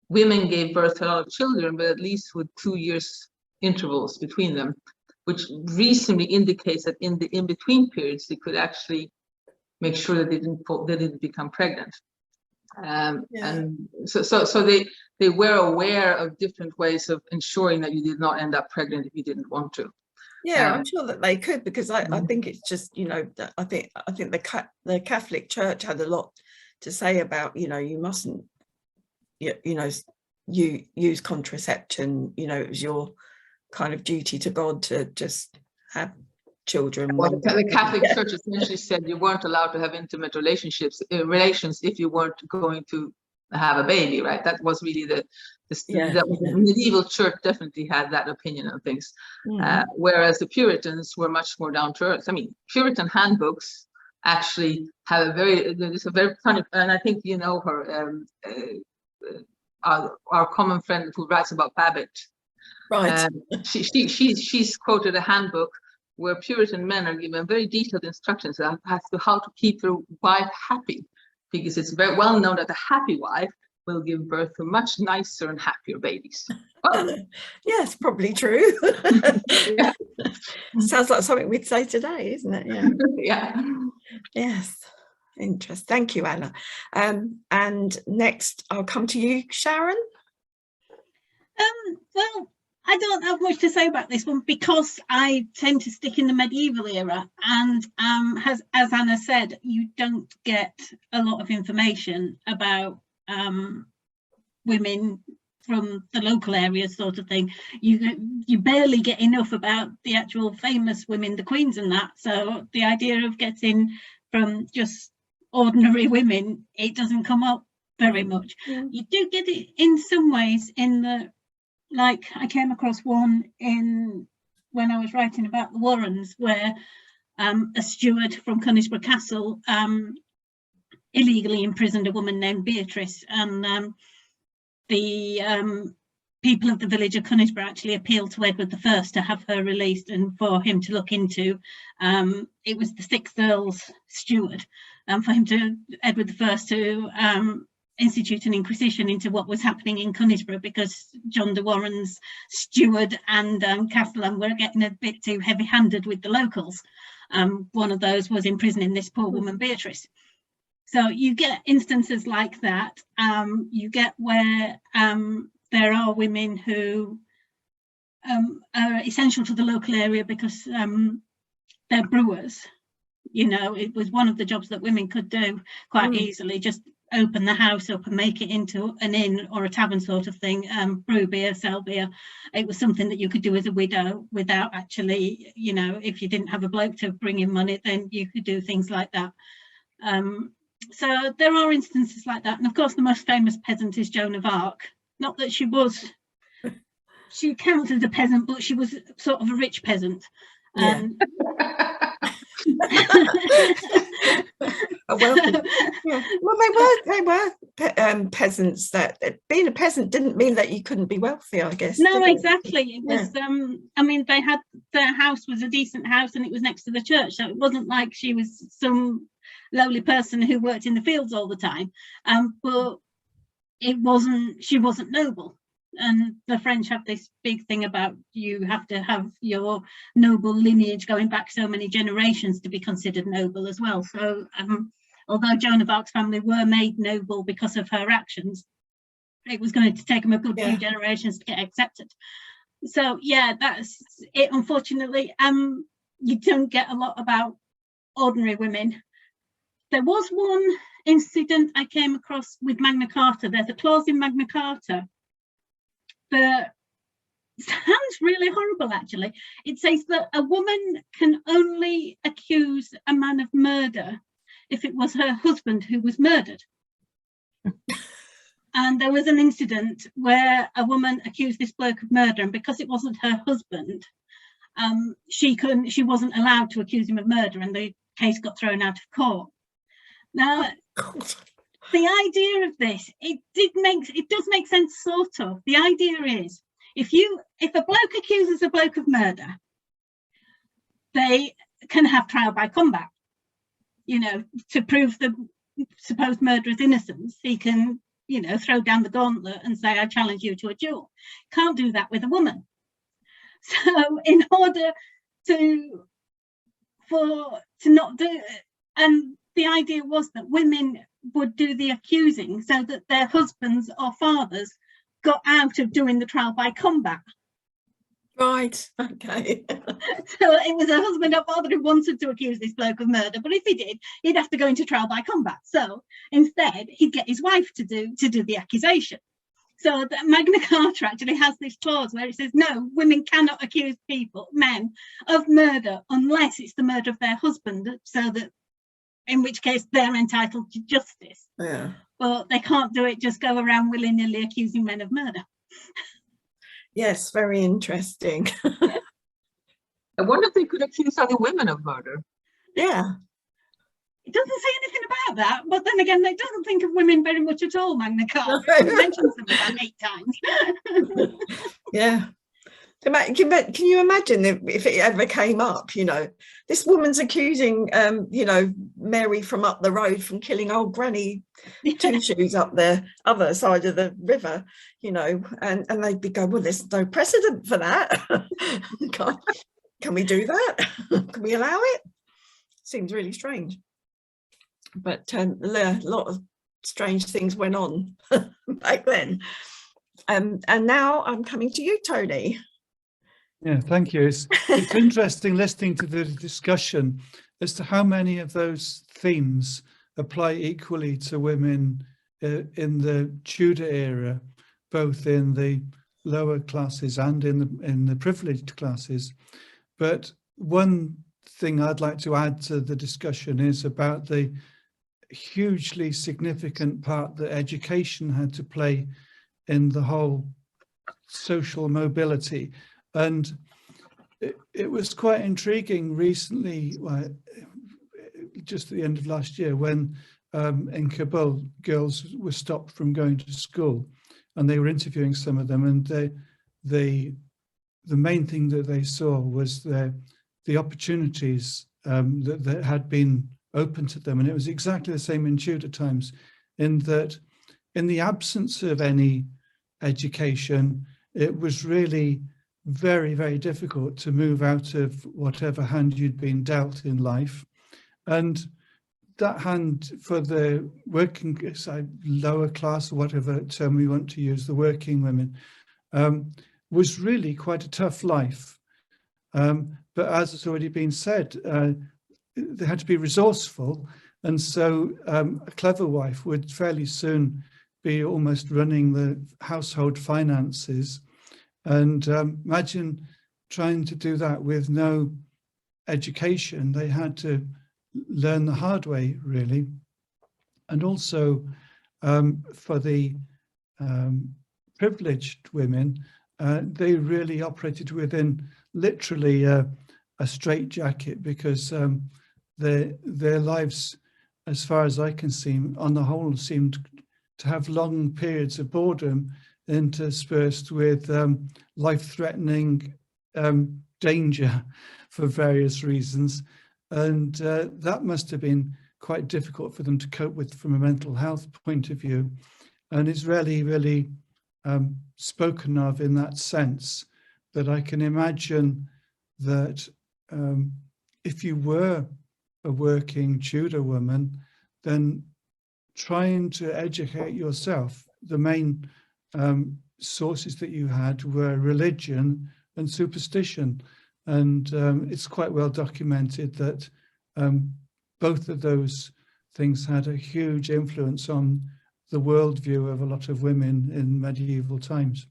women gave birth to a lot of children, but at least with 2 years intervals between them, which reasonably indicates that in the in-between periods, they could actually make sure that they didn't become pregnant. And so they were aware of different ways of ensuring that you did not end up pregnant if you didn't want to. Yeah, I'm sure that they could, because I think it's just, you know, I think the Catholic Church had a lot to say about, you know, you mustn't, you know, you use contraception, you know, it was your kind of duty to God to just have children. Well, the Catholic Church essentially said you weren't allowed to have intimate relations if you weren't going to have a baby, right? That was really the medieval church definitely had that opinion on things, whereas the Puritans were much more down to earth. I mean, Puritan handbooks actually have there's a very funny, and I think you know her, our common friend who writes about Babbitt. Right. She's quoted a handbook where Puritan men are given very detailed instructions as to how to keep their wife happy, because it's very well known that a happy wife will give birth to much nicer and happier babies. Oh. Yes, probably true. Sounds like something we'd say today, isn't it? Yeah. Yeah. Yes. Interesting. Thank you, Anna. And next, I'll come to you, Sharon. Well, I don't have much to say about this one because I tend to stick in the medieval era, and as Anna said, you don't get a lot of information about women from the local areas, sort of thing. You barely get enough about the actual famous women, the queens and that. So the idea of getting from just ordinary women, it doesn't come up very much. You do get it in some ways in the, like I came across one when I was writing about the Warrens, where a steward from Conisbrough Castle illegally imprisoned a woman named Beatrice, and the people of the village of Conisbrough actually appealed to Edward I to have her released and for him to look into. It was the 6th Earl's steward, for Edward I to institute an inquisition into what was happening in Conisbrough, because John de Warren's steward and castellan were getting a bit too heavy-handed with the locals. One of those was imprisoning this poor woman Beatrice. So you get instances like that. You get where there are women who are essential to the local area because they're brewers. You know, it was one of the jobs that women could do quite easily, just open the house up and make it into an inn or a tavern sort of thing, brew beer, sell beer. It was something that you could do as a widow without actually, you know, if you didn't have a bloke to bring in money, then you could do things like that. So there are instances like that. And of course, the most famous peasant is Joan of Arc. Not that she counted as a peasant, but she was sort of a rich peasant. Yeah. Well, they were peasants. That being a peasant didn't mean that you couldn't be wealthy, I guess. No, exactly. It was. I mean, their house was a decent house, and it was next to the church, so it wasn't like she was some lowly person who worked in the fields all the time. But she wasn't noble. And the French have this big thing about you have to have your noble lineage going back so many generations to be considered noble as well. So although Joan of Arc's family were made noble because of her actions, it was going to take them a good few generations to get accepted. So yeah, that's it. Unfortunately, you don't get a lot about ordinary women. There was one incident I came across with Magna Carta. There's a clause in Magna Carta that sounds really horrible, actually. It says that a woman can only accuse a man of murder if it was her husband who was murdered. And there was an incident where a woman accused this bloke of murder, and because it wasn't her husband, she wasn't allowed to accuse him of murder, and the case got thrown out of court. Now, the idea of this, it does make sense, sort of. The idea is, if a bloke accuses a bloke of murder, they can have trial by combat. You know, to prove the supposed murderer's innocence, he can, you know, throw down the gauntlet and say, I challenge you to a duel. Can't do that with a woman. So in order to not do it, and the idea was that women would do the accusing so that their husbands or fathers got out of doing the trial by combat. Right, okay. So it was a husband or father who wanted to accuse this bloke of murder, but if he did, he'd have to go into trial by combat. So instead, he'd get his wife to do the accusation. So the Magna Carta actually has this clause where it says, no, women cannot accuse men, of murder unless it's the murder of their husband, so that, in which case they're entitled to justice. Yeah. But they can't do it, just go around willy-nilly accusing men of murder. Yes, very interesting. I wonder if they could accuse other women of murder. Yeah. It doesn't say anything about that, but then again, it doesn't think of women very much at all, Magna Carta. It mentions them about 8 times. Yeah. Can you imagine if it ever came up, you know, this woman's accusing, you know, Mary from up the road from killing old Granny Two Shoes up the other side of the river, you know, and they'd be going, well, there's no precedent for that. Can we do that? Can we allow it? Seems really strange. But a lot of strange things went on back then. And now I'm coming to you, Tony. Yeah, thank you. It's interesting listening to the discussion as to how many of those themes apply equally to women in the Tudor era, both in the lower classes and in the privileged classes. But one thing I'd like to add to the discussion is about the hugely significant part that education had to play in the whole social mobility. And it was quite intriguing recently, just at the end of last year, when in Kabul, girls were stopped from going to school, and they were interviewing some of them, and the main thing that they saw was the opportunities that had been open to them. And it was exactly the same in Tudor times, in that in the absence of any education, it was really very, very difficult to move out of whatever hand you'd been dealt in life. And that hand for the working side, lower class, or whatever term we want to use, the working women, was really quite a tough life. But as has already been said, they had to be resourceful. And so a clever wife would fairly soon be almost running the household finances. And imagine trying to do that with no education. They had to learn the hard way, really. And also for the privileged women, they really operated within literally a straitjacket, because their lives, as far as I can see, on the whole, seemed to have long periods of boredom interspersed with life-threatening danger for various reasons. And that must have been quite difficult for them to cope with from a mental health point of view. And it's really spoken of in that sense. But I can imagine that if you were a working Tudor woman, then trying to educate yourself. The main sources that you had were religion and superstition. And it's quite well documented that both of those things had a huge influence on the worldview of a lot of women in medieval times.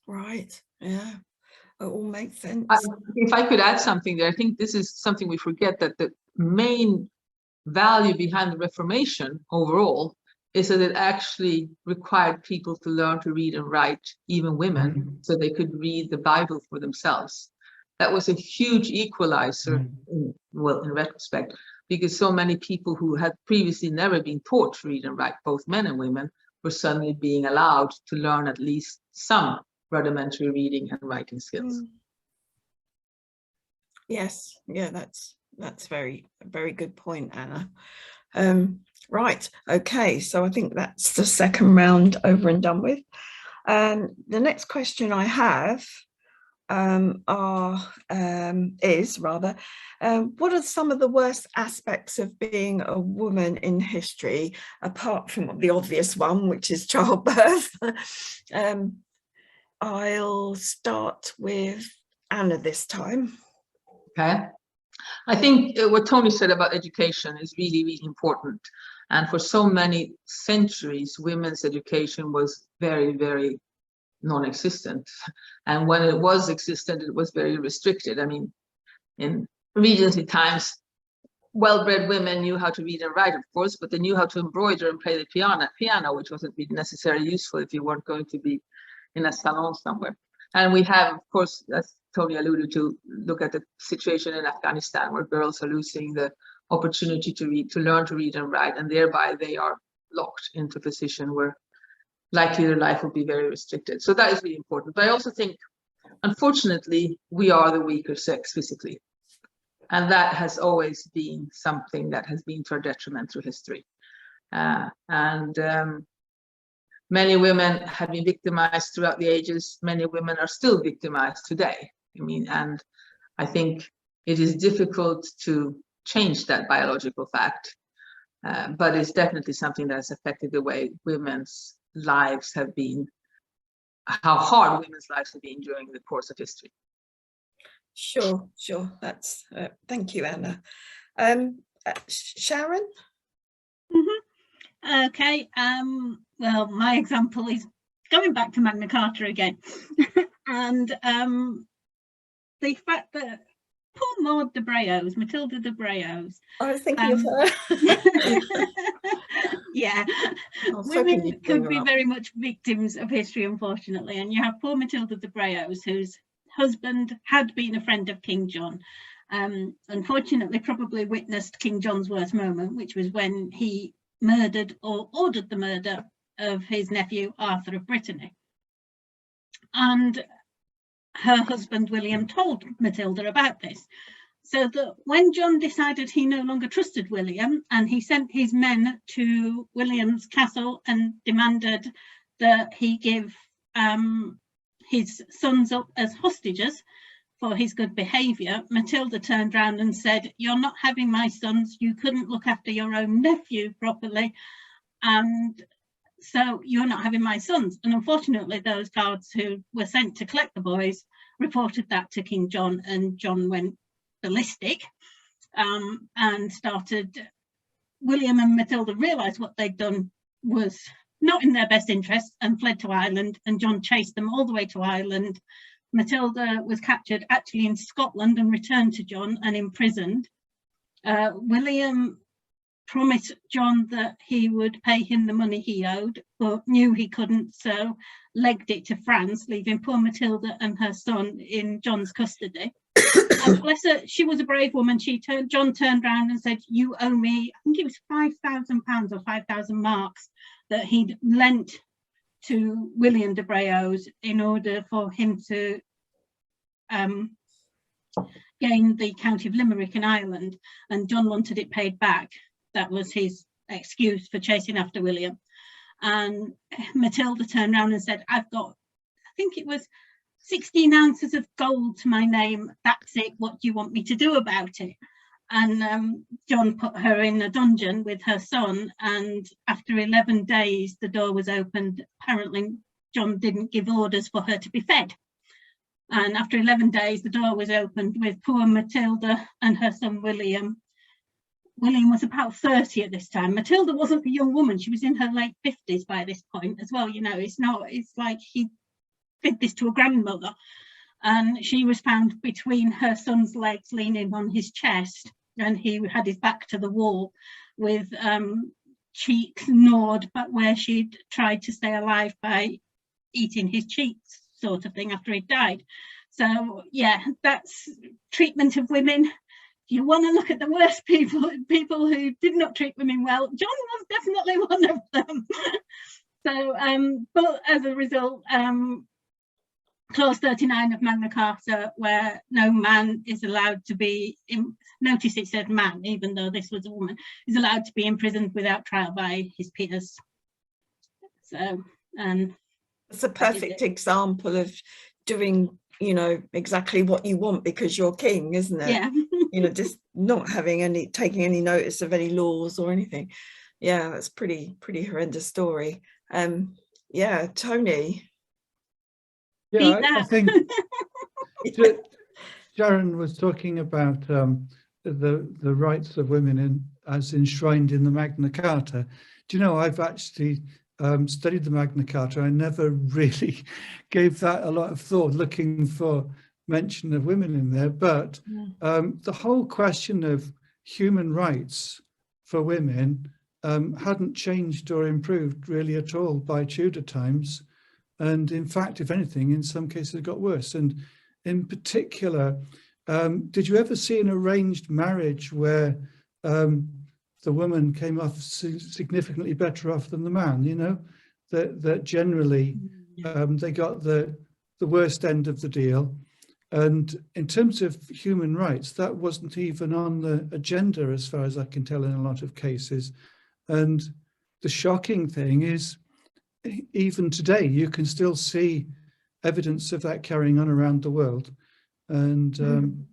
Right, yeah, it all makes sense. If I could add something there, I think this is something we forget, that the main value behind the Reformation overall is that it actually required people to learn to read and write, even women, so they could read the Bible for themselves. That was a huge equalizer, in retrospect, because so many people who had previously never been taught to read and write, both men and women, were suddenly being allowed to learn at least some rudimentary reading and writing skills. Yes, yeah, that's very good point, Anna. Right, okay, so I think that's the second round over and done with. The next question I have is what are some of the worst aspects of being a woman in history, apart from the obvious one, which is childbirth? I'll start with Anna this time. Okay. I think what Tony said about education is really, really important. And for so many centuries, women's education was very, very non-existent. And when it was existent, it was very restricted. I mean, in Regency times, well-bred women knew how to read and write, of course, but they knew how to embroider and play the piano, which wasn't really necessarily useful if you weren't going to be in a salon somewhere. And we have, of course, as Tony alluded to, look at the situation in Afghanistan, where girls are losing the opportunity to learn to read and write, and thereby they are locked into a position where likely their life will be very restricted. So that is really important. But I also think, unfortunately, we are the weaker sex physically. And that has always been something that has been to our detriment through history. Many women have been victimized throughout the ages. Many women are still victimized today. I mean, and I think it is difficult to change that biological fact, but it's definitely something that has affected the way women's lives have been, how hard women's lives have been during the course of history. Sure. That's thank you, Anna. Sharon? Okay. Well, my example is going back to Magna Carta again, and the fact that poor Maud de Breaux's, Matilda de Breaux's. I was thinking of her. Yeah, women could be very much victims of history, unfortunately. And you have poor Matilda de Breaux's, whose husband had been a friend of King John. Unfortunately, probably witnessed King John's worst moment, which was when he murdered or ordered the murder of his nephew Arthur of Brittany. And her husband William told Matilda about this, so that when John decided he no longer trusted William, and he sent his men to William's castle and demanded that he give his sons up as hostages for his good behaviour, Matilda turned round and said, "You're not having my sons, you couldn't look after your own nephew properly, and so you're not having my sons." And unfortunately, those guards who were sent to collect the boys reported that to King John, and John went ballistic and started. William and Matilda realised what they'd done was not in their best interest and fled to Ireland, and John chased them all the way to Ireland. Matilda was captured actually in Scotland and returned to John and imprisoned. William promised John that he would pay him the money he owed, but knew he couldn't, so legged it to France, leaving poor Matilda and her son in John's custody. And bless her, she was a brave woman. John turned around and said, "You owe me," I think it was £5,000 or 5,000 marks that he'd lent to William de Breaux's in order for him to gain the county of Limerick in Ireland, and John wanted it paid back. That was his excuse for chasing after William. And Matilda turned around and said, "I've got, I think it was 16 ounces of gold to my name. That's it. What do you want me to do about it?" And John put her in a dungeon with her son, and after 11 days the door was opened. Apparently John didn't give orders for her to be fed, and after 11 days the door was opened with poor Matilda and her son William. William was about 30 at this time. Matilda wasn't a young woman, she was in her late 50s by this point as well. You know, it's like he did this to a grandmother. And she was found between her son's legs, leaning on his chest, and he had his back to the wall with cheeks gnawed, but where she'd tried to stay alive by eating his cheeks, sort of thing, after he'd died. So yeah, that's treatment of women. If you want to look at the worst people who did not treat women well, John was definitely one of them. So, but as a result, Clause 39 of Magna Carta, where no man is allowed to be, notice it said man, even though this was a woman, is allowed to be imprisoned without trial by his peers. So, it's a perfect example of doing, you know, exactly what you want because you're king, isn't it? Yeah. You know, just not having taking any notice of any laws or anything. Yeah, that's pretty horrendous story. Yeah, Tony. Yeah, I think Sharon was talking about the rights of women as enshrined in the Magna Carta. Do you know, I've actually studied the Magna Carta. I never really gave that a lot of thought, looking for mention of women in there. But the whole question of human rights for women hadn't changed or improved really at all by Tudor times. And in fact, if anything, in some cases it got worse. And in particular, did you ever see an arranged marriage where the woman came off significantly better off than the man? You know, that generally they got the worst end of the deal. And in terms of human rights, that wasn't even on the agenda, as far as I can tell, in a lot of cases. And the shocking thing is, even today, you can still see evidence of that carrying on around the world. And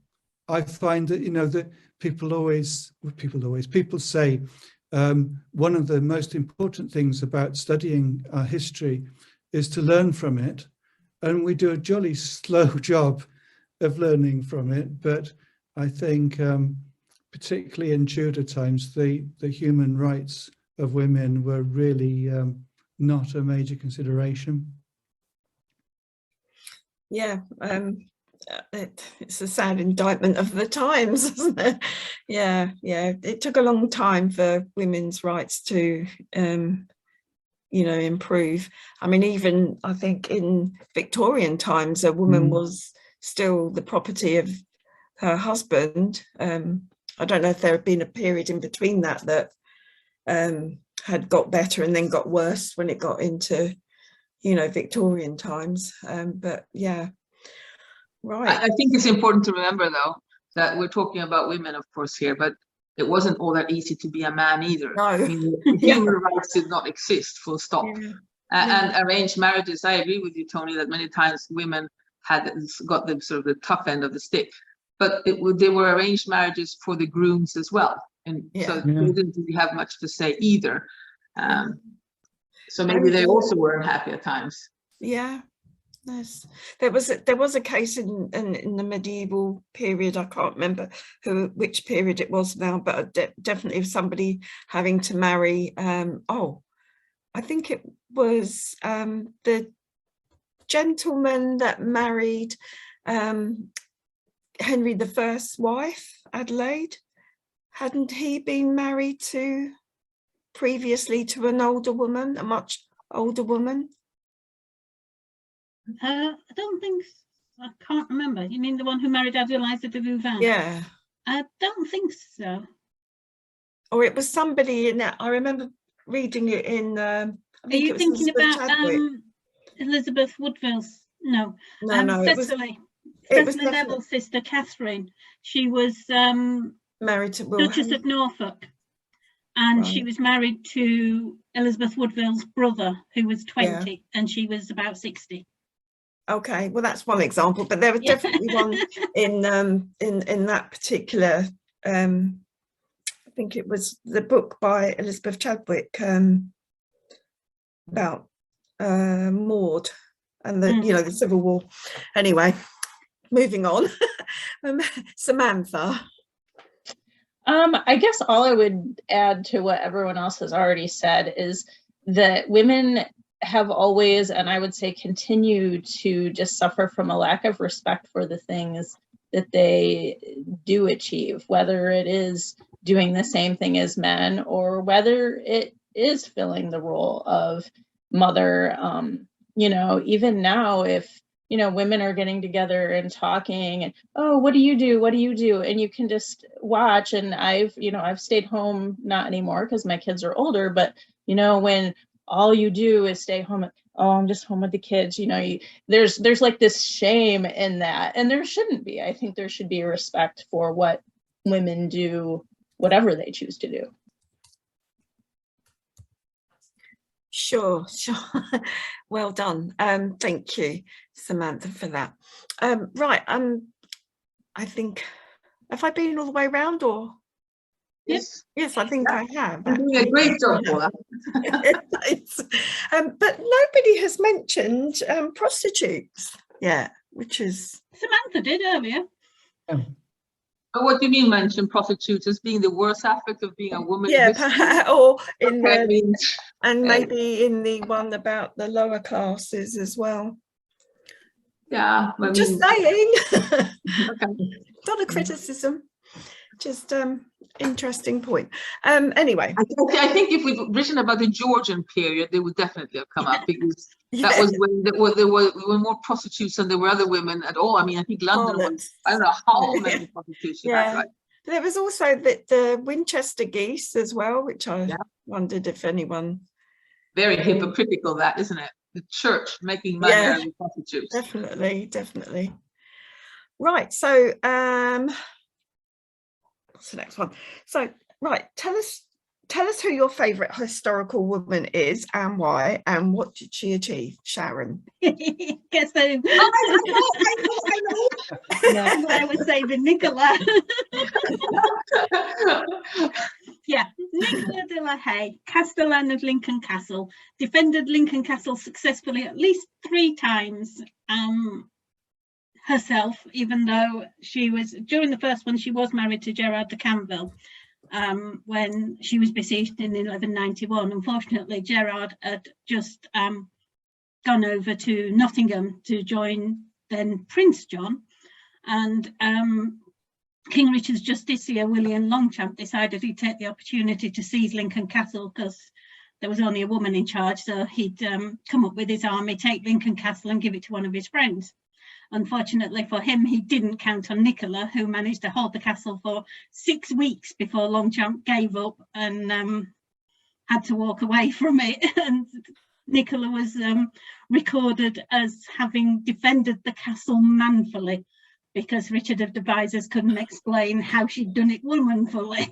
I find that, you know, that people say one of the most important things about studying our history is to learn from it. And we do a jolly slow job of learning from it. But I think particularly in Tudor times, the human rights of women were really not a major consideration. Yeah, it's a sad indictment of the times, isn't it? Yeah, it took a long time for women's rights to you know, improve. I mean, even I think in Victorian times a woman was still the property of her husband. I don't know if there had been a period in between that had got better and then got worse when it got into, you know, Victorian times. But yeah, right. I think it's important to remember, though, that we're talking about women, of course, here, but it wasn't all that easy to be a man either. No. I mean, human rights did not exist, full stop. Yeah. And arranged marriages, I agree with you, Tony, that many times women had got the sort of the tough end of the stick, but they were arranged marriages for the grooms as well. And so they didn't really have much to say either. So maybe they also weren't happy at times. Yeah. Yes. There was a case in the medieval period. I can't remember which period it was now, but definitely somebody having to marry. I think it was the gentleman that married Henry I's wife, Adelaide. Hadn't he been married previously to an older woman, a much older woman? I don't think so. I can't remember. You mean the one who married Adeliza de Louvain? Yeah. I don't think so. Or it was somebody in that. I remember reading it in. Are you thinking about Elizabeth Woodville's? No, Cecily. Cecily Neville's sister, Catherine. She was married to Duchess of Norfolk, and she was married to Elizabeth Woodville's brother, who was 20, and she was about 60. Okay, well, that's one example, but there was definitely one in that particular I think it was the book by Elizabeth Chadwick about Maud and the the Civil War. Anyway, moving on. Samantha. I guess all I would add to what everyone else has already said is that women have always, and I would say continue to, just suffer from a lack of respect for the things that they do achieve, whether it is doing the same thing as men or whether it is filling the role of mother. Even now, if women are getting together and talking and, oh, what do you do? What do you do? And you can just watch. And I've stayed home, not anymore because my kids are older, but when all you do is stay home, oh, I'm just home with the kids, there's like this shame in that. And there shouldn't be. I think there should be a respect for what women do, whatever they choose to do. Sure. Well done. Thank you, Samantha, for that. Right. I think, have I been all the way around or? Yes. Yes, I think I have. You're doing a great job, Paula. But nobody has mentioned prostitutes yet, which is... Samantha did earlier. Oh. But what do you mean mention prostitutes as being the worst aspect of being a woman? Yeah, or in and Okay. maybe in the one about the lower classes as well. Yeah, Just saying. Okay. Not a criticism, just interesting point. Anyway, I think if we'd written about the Georgian period, they would definitely have come up because that was when there were more prostitutes than there were other women at all. I mean, I think London was, I don't know how many prostitutes you had, right? There was also the Winchester geese as well, which I wondered if anyone. Very hypocritical, that, isn't it? The church making money out of the prostitutes. Definitely. Right, so what's the next one? So, right, tell us who your favourite historical woman is and why, and what did she achieve, Sharon? Guess so. I know. I was saving Nicola. Yeah, Nicola de la Haye, Castellan of Lincoln Castle, defended Lincoln Castle successfully at least 3 times herself, even though she was, during the first one, she was married to Gerard de Canville when she was besieged in 1191. Unfortunately, Gerard had just gone over to Nottingham to join then Prince John, and King Richard's Justiciar William Longchamp decided he'd take the opportunity to seize Lincoln Castle because there was only a woman in charge, so he'd come up with his army, take Lincoln Castle and give it to one of his friends. Unfortunately for him, he didn't count on Nicola, who managed to hold the castle for 6 weeks before Longchamp gave up and had to walk away from it. And Nicola was recorded as having defended the castle manfully, because Richard of Devizes couldn't explain how she'd done it womanfully.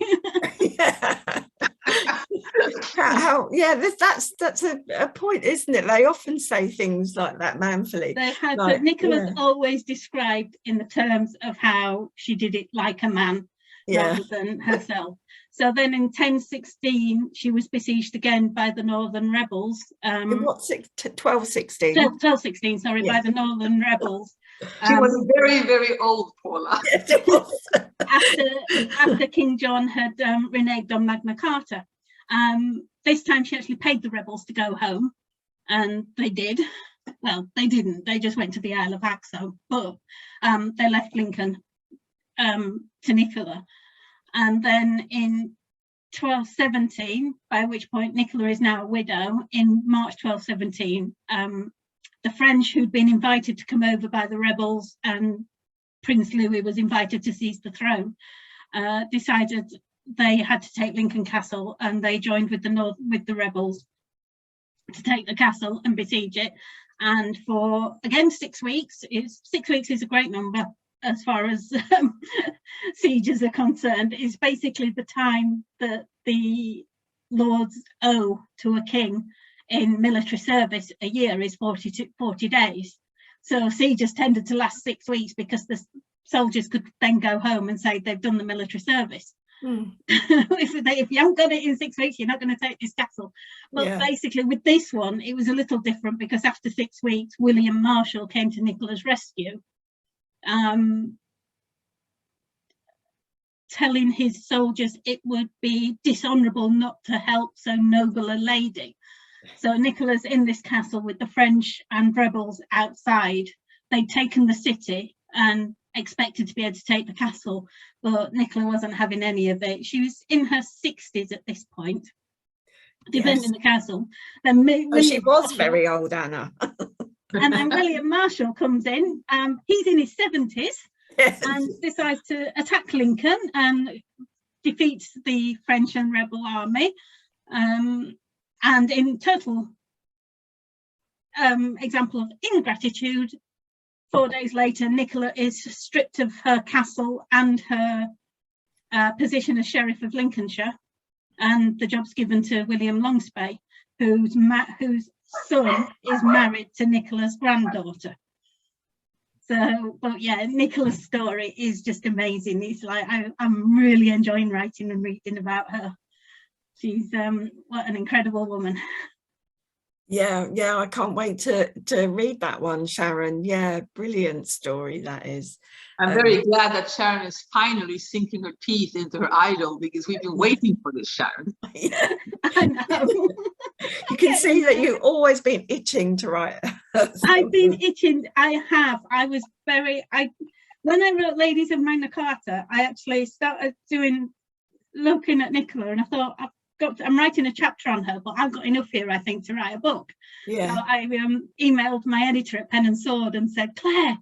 That's a point, isn't it? They often say things like that, manfully. They had, but Nicola's always described in the terms of how she did it like a man rather than herself. So then in 1016, she was besieged again by the Northern rebels. In what, 1216? 1216, sorry, by the Northern rebels. She was very, very old, Paula. Yes, it was. after King John had reneged on Magna Carta. This time she actually paid the rebels to go home, and they did. Well, they didn't. They just went to the Isle of Axo, but they left Lincoln to Nicola. And then in 1217, by which point Nicola is now a widow, in March 1217, the French, who'd been invited to come over by the rebels, and Prince Louis was invited to seize the throne, decided they had to take Lincoln Castle, and they joined with the rebels to take the castle and besiege it. And for, again, 6 weeks, 6 weeks is a great number as far as sieges are concerned. It's basically the time that the lords owe to a king in military service. A year is 40 days. So sieges tended to last 6 weeks because the soldiers could then go home and say they've done the military service. Mm. If you haven't got it in 6 weeks, you're not going to take this castle. But basically with this one, it was a little different, because after 6 weeks, William Marshall came to Nicola's rescue, telling his soldiers it would be dishonourable not to help so noble a lady. So Nicola's in this castle with the French and rebels outside. They'd taken the city and expected to be able to take the castle, but Nicola wasn't having any of it. She was in her 60s at this point, defending the castle. Then she was very old, Anna. And then William Marshall comes in. He's in his 70s and decides to attack Lincoln and defeats the French and rebel army. And in total example of ingratitude, 4 days later, Nicola is stripped of her castle and her position as Sheriff of Lincolnshire, and the job's given to William Longspay, whose son is married to Nicola's granddaughter. So, but yeah, Nicola's story is just amazing. It's like I'm really enjoying writing and reading about her. She's what an incredible woman. Yeah, I can't wait to read that one, Sharon. Yeah, brilliant story that is. I'm very glad that Sharon is finally sinking her teeth into her idol, because we've been waiting for this, Sharon. Yeah. I know. You can see that you've always been itching to write. I've been itching. I have. When I wrote Ladies of Magna Carta, I actually started looking at Nicola, and I thought, I'm writing a chapter on her, but I've got enough here, I think, to write a book. Yeah. So I emailed my editor at Pen and Sword and said, Claire,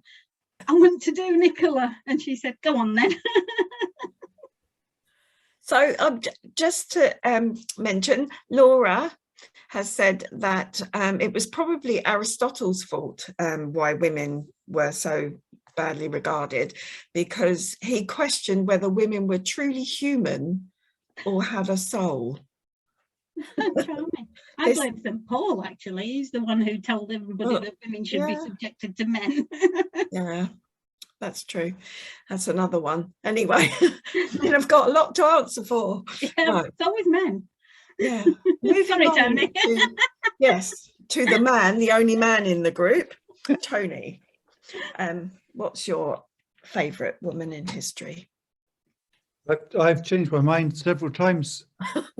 I want to do Nicola. And she said, go on then. So just to mention, Laura has said that it was probably Aristotle's fault why women were so badly regarded, because he questioned whether women were truly human or had a soul. Charming. I blame St. Paul, actually. He's the one who told everybody that women should be subjected to men. Yeah, that's true. That's another one. Anyway, I've got a lot to answer for. Yeah, right. It's always men. Yeah. Sorry, Tony. To the man, the only man in the group, Tony. What's your favourite woman in history? I've changed my mind several times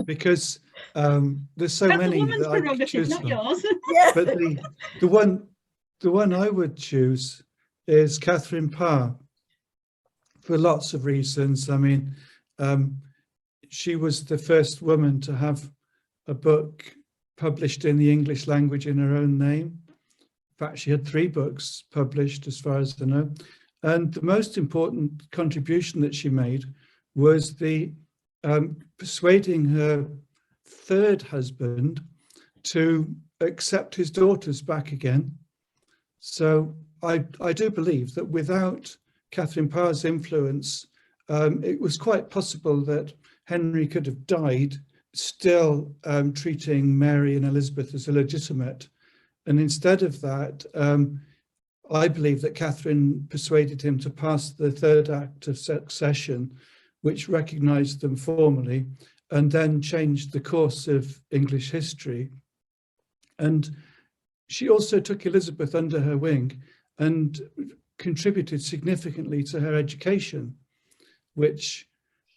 because there's so many that I could choose from. Yours. Yeah. But the one I would choose is Catherine Parr, for lots of reasons. I mean, she was the first woman to have a book published in the English language in her own name. In fact, she had 3 books published, as far as I know. And the most important contribution that she made was the persuading her 3rd husband to accept his daughters back again. So I do believe that without Catherine Parr's influence, it was quite possible that Henry could have died still treating Mary and Elizabeth as illegitimate. And instead of that, I believe that Catherine persuaded him to pass the 3rd Act of Succession, which recognised them formally, and then changed the course of English history. And she also took Elizabeth under her wing and contributed significantly to her education, which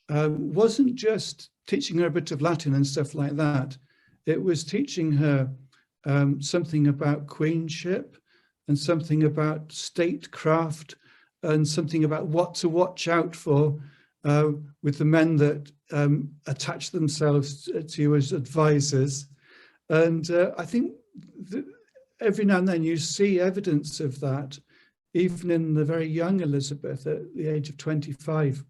wasn't just teaching her a bit of Latin and stuff like that. It was teaching her something about queenship and something about statecraft and something about what to watch out for with the men that attach themselves to you as advisors. And I think that every now and then you see evidence of that, even in the very young Elizabeth at the age of 25.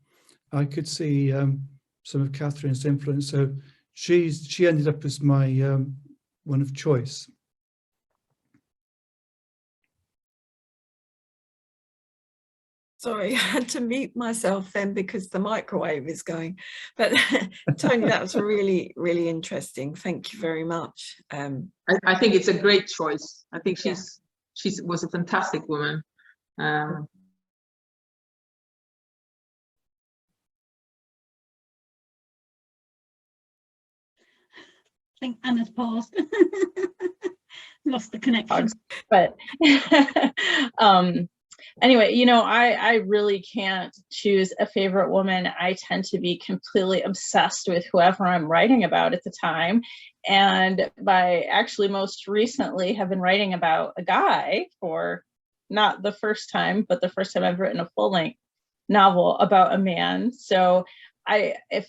I could see some of Catherine's influence. So she ended up as my one of choice. Sorry, I had to mute myself then because the microwave is going. But Tony, that was really, really interesting. Thank you very much. I think it's a great choice. I think she was a fantastic woman. think Anna's paused. Lost the connection. But anyway, you know, I really can't choose a favorite woman. I tend to be completely obsessed with whoever I'm writing about at the time. And by actually most recently have been writing about a guy for not the first time, but the first time I've written a full-length novel about a man. So if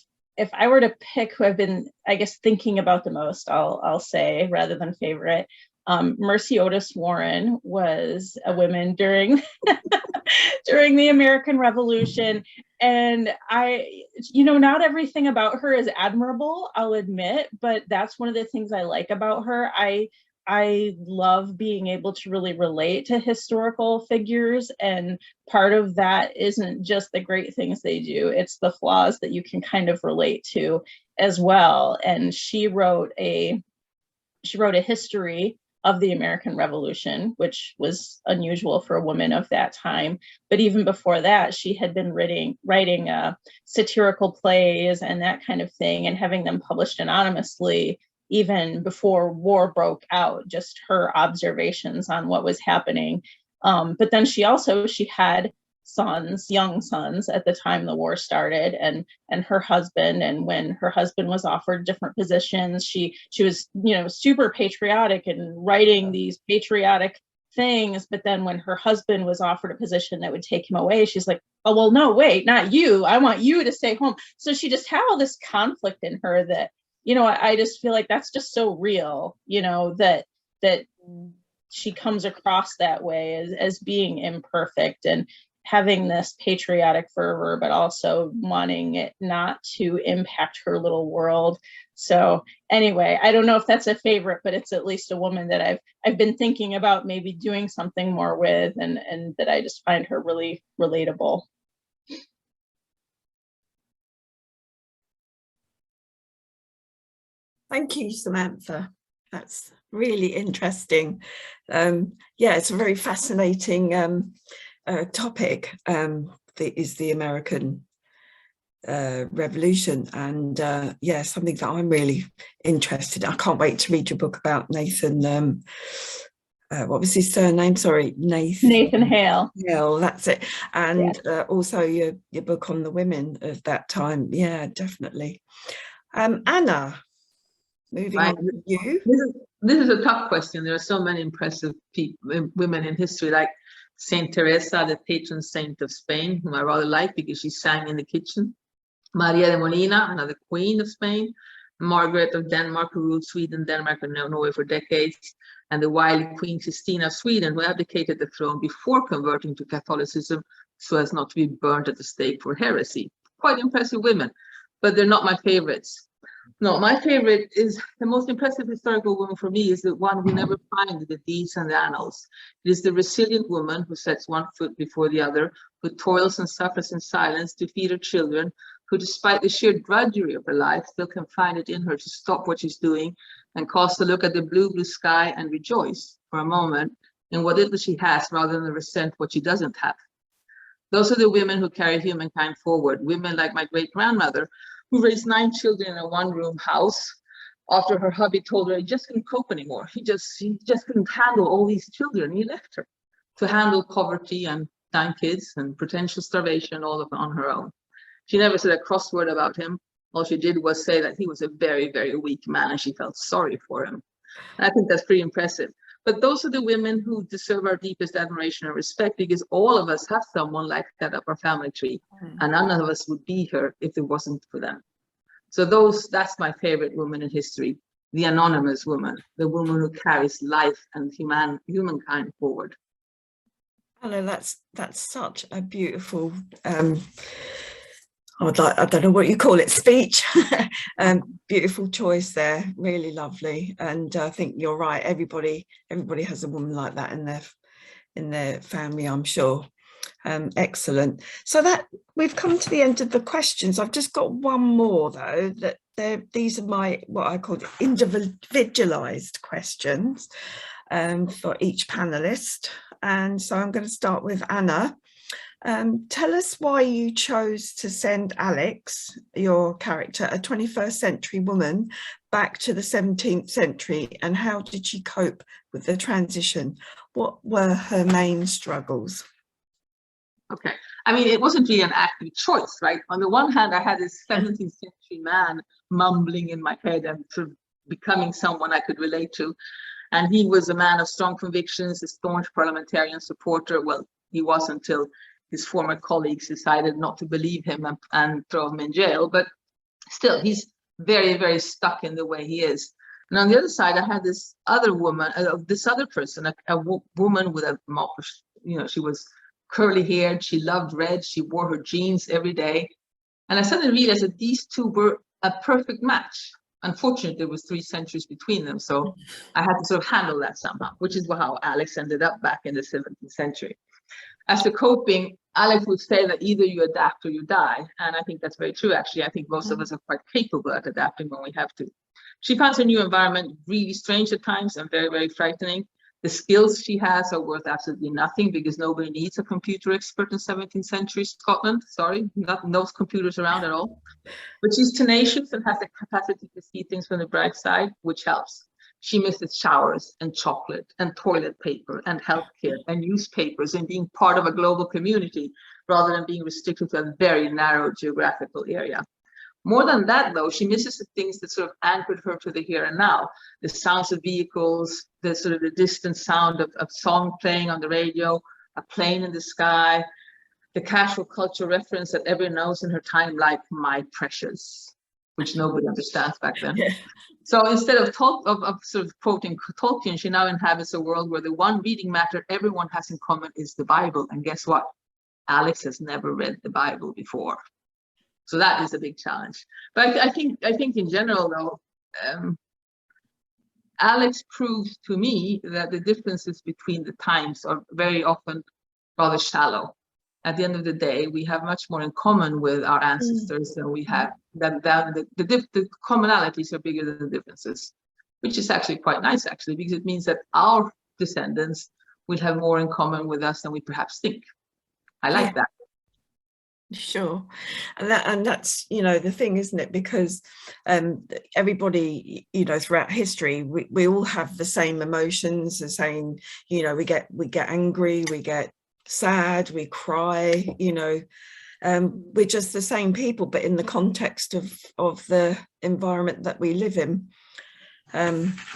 I were to pick who I've been, I guess, thinking about the most, I'll say, rather than favorite, Mercy Otis Warren was a woman during during the American Revolution. And you know, not everything about her is admirable, I'll admit, but that's one of the things I like about her. I love being able to really relate to historical figures, and part of that isn't just the great things they do, it's the flaws that you can kind of relate to as well. And she wrote a history of the American Revolution, which was unusual for a woman of that time. But even before that, she had been writing satirical plays and that kind of thing, and having them published anonymously even before war broke out, just her observations on what was happening. But then she had sons, young sons, at the time the war started, and her husband. And when her husband was offered different positions, she was, you know, super patriotic and writing these patriotic things. But then when her husband was offered a position that would take him away, she's like, oh, well, no, wait, not you. I want you to stay home. So she just had all this conflict in her that, you know, I just feel like that's just so real, you know, that she comes across that way as being imperfect and having this patriotic fervor, but also wanting it not to impact her little world. So anyway, I don't know if that's a favorite, but it's at least a woman that I've been thinking about maybe doing something more with, and that I just find her really relatable. Thank you, Samantha. That's really interesting. Yeah, it's a very fascinating topic. Is the American Revolution, and yeah, something that I'm really interested in. I can't wait to read your book about Nathan. What was his surname? Sorry, Nathan Hale. Hale, that's it. And also your book on the women of that time. Yeah, definitely. Anna, moving on to you. This is a tough question. There are so many impressive women in history, like Saint Teresa, the patron saint of Spain, whom I rather like because she sang in the kitchen. Maria de Molina, another queen of Spain. Margaret of Denmark, who ruled Sweden, Denmark, and Norway for decades. And the wily Queen Christina of Sweden, who abdicated the throne before converting to Catholicism so as not to be burnt at the stake for heresy. Quite impressive women, but they're not my favorites. No, my favorite is the most impressive historical woman for me is the one we never find in the deeds and the annals. It is the resilient woman who sets one foot before the other, who toils and suffers in silence to feed her children, who despite the sheer drudgery of her life still can find it in her to stop what she's doing and cause to look at the blue, blue sky and rejoice for a moment in what little she has rather than resent what she doesn't have. Those are the women who carry humankind forward, women like my great-grandmother, who raised 9 children in a one-room house after her hubby told her he just couldn't cope anymore. He just couldn't handle all these children. He left her to handle poverty and 9 kids and potential starvation all on her own. She never said a cross word about him. All she did was say that he was a very, very weak man and she felt sorry for him. And I think that's pretty impressive. But those are the women who deserve our deepest admiration and respect, because all of us have someone like that up our family tree, and none of us would be here if it wasn't for them. So that's my favorite woman in history, the anonymous woman, the woman who carries life and humankind forward. Hello, that's such a beautiful I don't know what you call it, speech. Beautiful choice there, really lovely. And I think you're right, everybody has a woman like that in their family, I'm sure. Excellent. So that we've come to the end of the questions. I've just got one more though, these are my what I call individualized questions for each panelist. And so I'm going to start with Anna. Tell us why you chose to send Alex, your character, a 21st century woman, back to the 17th century, and how did she cope with the transition? What were her main struggles? Okay, I mean, it wasn't really an active choice, right? On the one hand, I had this 17th century man mumbling in my head and sort of becoming someone I could relate to. And he was a man of strong convictions, a staunch parliamentarian supporter. Well, he was until his former colleagues decided not to believe him and throw him in jail. But still, he's very, very stuck in the way he is. And on the other side, I had this other woman, this other person, a woman with a mop. You know, she was curly haired, she loved red, she wore her jeans every day. And I suddenly realized that these two were a perfect match. Unfortunately, there was 3 centuries between them, so I had to sort of handle that somehow, which is how Alex ended up back in the 17th century. As to coping, Alex would say that either you adapt or you die, and I think that's very true, actually. I think most of us are quite capable at adapting when we have to. She finds her new environment really strange at times and very, very frightening. The skills she has are worth absolutely nothing because nobody needs a computer expert in 17th century Scotland. Sorry, no computers around at all. But she's tenacious and has the capacity to see things from the bright side, which helps. She misses showers and chocolate and toilet paper and healthcare and newspapers and being part of a global community rather than being restricted to a very narrow geographical area. More than that, though, she misses the things that sort of anchored her to the here and now. The sounds of vehicles, the sort of the distant sound of song playing on the radio, a plane in the sky, the casual culture reference that everyone knows in her time, like "my precious," which nobody understands back then. Yeah. So instead of sort of quoting Tolkien, she now inhabits a world where the one reading matter everyone has in common is the Bible. And guess what? Alex has never read the Bible before. So that is a big challenge. But I think in general, though, Alex proves to me that the differences between the times are very often rather shallow. At the end of the day, we have much more in common with our ancestors than we have. The commonalities are bigger than the differences, which is actually quite nice, actually, because it means that our descendants will have more in common with us than we perhaps think. I like that. Sure, and that's, you know, the thing, isn't it? Because everybody, you know, throughout history, we all have the same emotions, the same, you know, we get angry, we get sad, we cry, you know, we're just the same people, but in the context of the environment that we live in.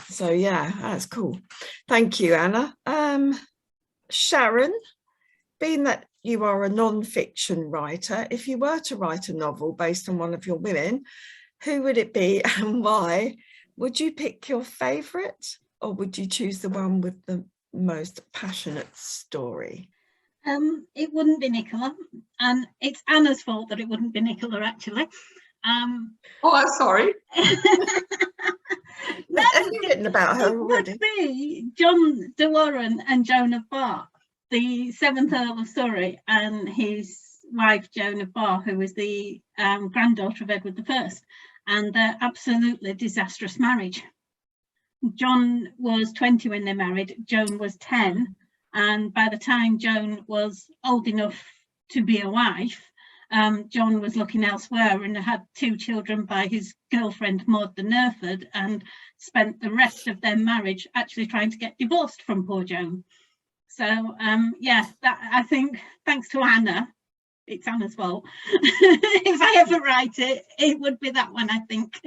So yeah, that's cool. Thank you, Anna. Sharon, being that you are a non-fiction writer, if you were to write a novel based on one of your women, who would it be and why? Would you pick your favourite, or would you choose the one with the most passionate story? It wouldn't be Nicola, and it's Anna's fault that it wouldn't be Nicola, actually. Oh, I'm sorry. No, have you written about her already? It would be John de Warenne and Joan of Bar, the 7th Earl of Surrey, and his wife Joan of Bar, who was the granddaughter of Edward I, and their absolutely disastrous marriage. John was 20 when they married, Joan was 10, and by the time Joan was old enough to be a wife, John was looking elsewhere and had 2 children by his girlfriend Maud de Nerford, and spent the rest of their marriage actually trying to get divorced from poor Joan. So yeah, that, I think, thanks to Anna, it's Anna's fault. If I ever write it, it would be that one, I think.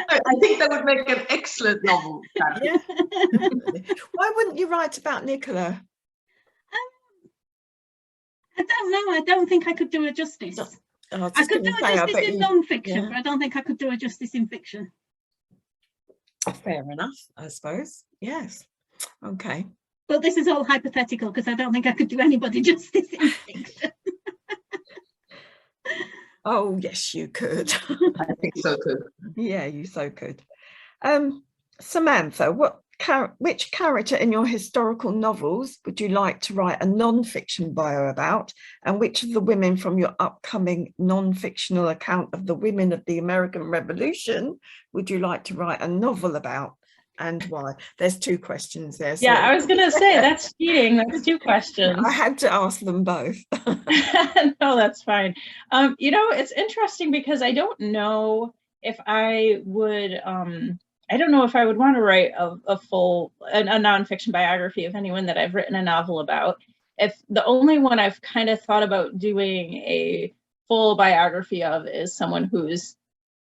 I think that would make an excellent novel. Yeah. Why wouldn't you write about Nicola? I don't know. I don't think I could do her justice. I could do her justice in non-fiction, but I don't think I could do her justice in fiction. Fair enough, I suppose. Yes. Okay. But this is all hypothetical because I don't think I could do anybody justice in fiction. Oh, yes, you could. I think so too. Yeah, you so could. Samantha, which character in your historical novels would you like to write a non-fiction bio about, and which of the women from your upcoming non-fictional account of the women of the American Revolution would you like to write a novel about? and why? There's 2 questions there. Yeah, I was going to say that's cheating. That's 2 questions. I had to ask them both. No, that's fine. You know, it's interesting because I don't know if I would, I don't know if I would want to write a full, a nonfiction biography of anyone that I've written a novel about. If the only one I've kind of thought about doing a full biography of is someone who's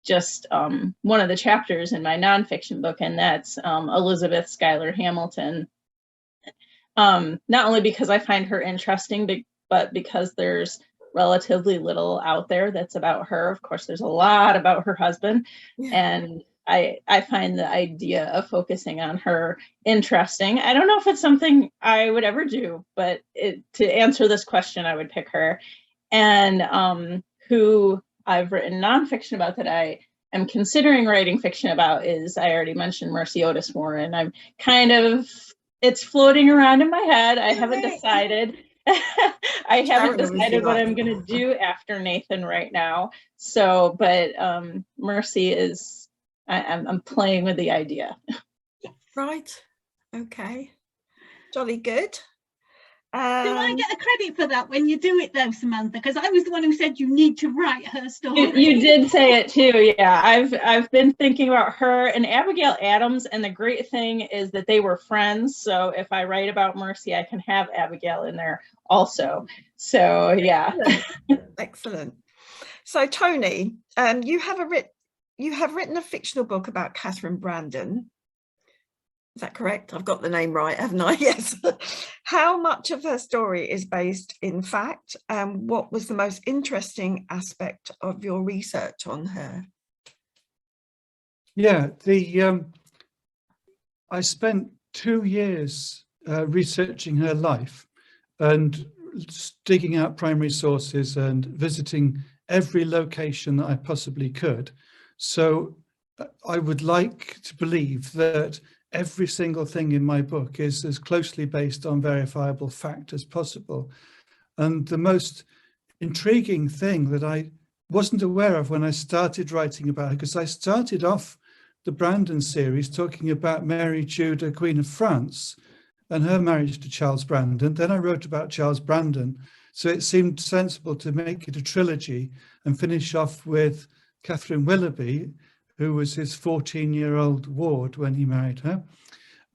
just one of the chapters in my nonfiction book, and that's Elizabeth Schuyler Hamilton. Not only because I find her interesting, but because there's relatively little out there that's about her. Of course, there's a lot about her husband, and I find the idea of focusing on her interesting. I don't know if it's something I would ever do, but to answer this question, I would pick her. And who I've written nonfiction about that I am considering writing fiction about is, I already mentioned, Mercy Otis Warren. I'm kind of, it's floating around in my head. I haven't decided. I haven't decided what I'm going to do after Nathan right now. So, but Mercy is, I'm playing with the idea. Right. Okay. Jolly good. Do I get the credit for that when you do it though, Samantha? Because I was the one who said you need to write her story. You did say it too, yeah. I've been thinking about her and Abigail Adams, and the great thing is that they were friends. So if I write about Mercy, I can have Abigail in there also. So yeah. Excellent. So Tony, you have written a fictional book about Catherine Brandon. Is that correct? I've got the name right, haven't I? Yes. How much of her story is based in fact? What was the most interesting aspect of your research on her? Yeah, I spent 2 years researching her life and digging out primary sources and visiting every location that I possibly could. So I would like to believe that every single thing in my book is as closely based on verifiable fact as possible. And the most intriguing thing that I wasn't aware of when I started writing about her, because I started off the Brandon series talking about Mary Tudor, Queen of France, and her marriage to Charles Brandon. Then I wrote about Charles Brandon. So it seemed sensible to make it a trilogy and finish off with Catherine Willoughby, who was his 14-year-old ward when he married her.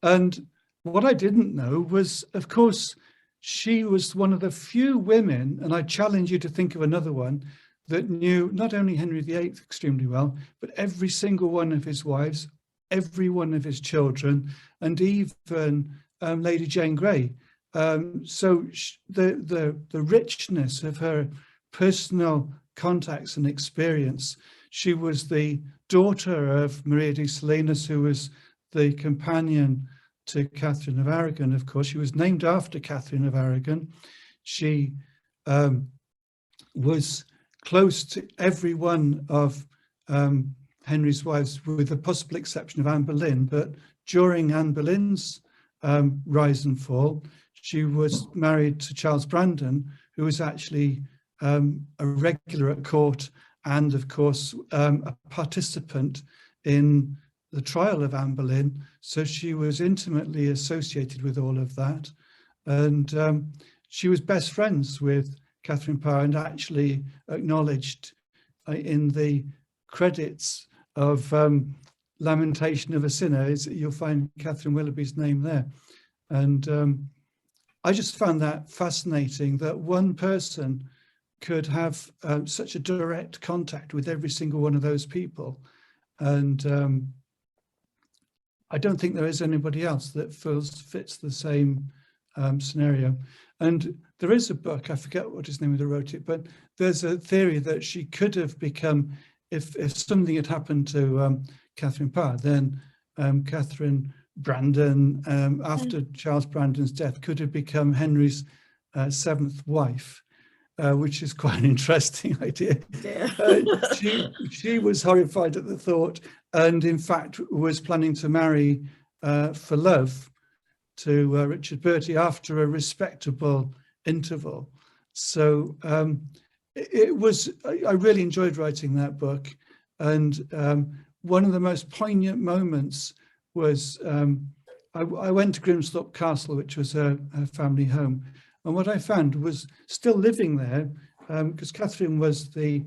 And what I didn't know was, of course, she was one of the few women, and I challenge you to think of another one, that knew not only Henry VIII extremely well, but every single one of his wives, every one of his children, and even Lady Jane Grey. So the richness of her personal contacts and experience. She was the daughter of Maria de Salinas, who was the companion to Catherine of Aragon. Of course, she was named after Catherine of Aragon. She was close to every one of Henry's wives, with the possible exception of Anne Boleyn. But during Anne Boleyn's rise and fall, she was married to Charles Brandon, who was actually a regular at court and, of course, a participant in the trial of Anne Boleyn. So she was intimately associated with all of that. And she was best friends with Catherine Parr, and actually acknowledged in the credits of Lamentation of a Sinner, you'll find Catherine Willoughby's name there. And I just found that fascinating, that one person could have such a direct contact with every single one of those people. And I don't think there is anybody else that fits the same scenario. And there is a book, I forget what his name is who wrote it, but there's a theory that she could have become, if something had happened to Catherine Parr, then Catherine Brandon, after Charles Brandon's death, could have become Henry's 7th wife, which is quite an interesting idea. Yeah. She was horrified at the thought, and in fact was planning to marry for love to Richard Bertie after a respectable interval. So I really enjoyed writing that book. And one of the most poignant moments was I went to Grimsthorpe Castle, which was her family home, and what I found was still living there, because Catherine was the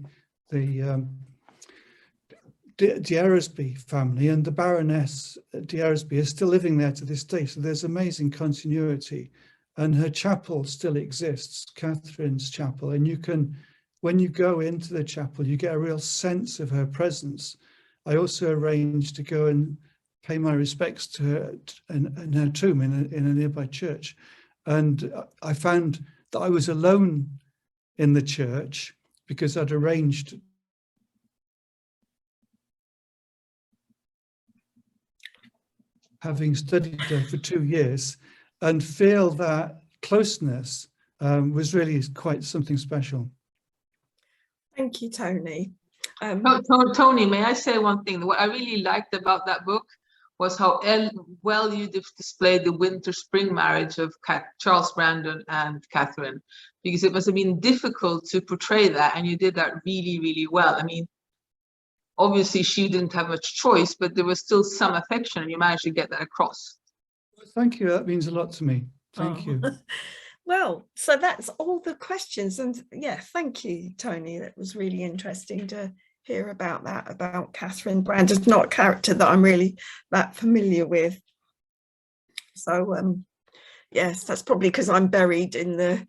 D'Eresby family, and the Baroness D'Eresby is still living there to this day. So there's amazing continuity, and her chapel still exists, Catherine's chapel, and you can, when you go into the chapel, you get a real sense of her presence. I also arranged to go and pay my respects to her in her tomb in a nearby church, and I found that I was alone in the church because I'd arranged having studied her for 2 years, and feel that closeness was really quite something special. Thank you, Tony. Tony, may I say one thing? What I really liked about that book was how well you displayed the winter-spring marriage of Charles Brandon and Catherine, because it must have been difficult to portray that, and you did that really, really well. I mean, obviously she didn't have much choice, but there was still some affection, and you managed to get that across. Thank you, that means a lot to me. Thank you. Well, so that's all the questions, and yeah, thank you, Tony. That was really interesting to hear about that, about Catherine Brandon. Not a character that I'm really that familiar with. So yes, that's probably because I'm buried in the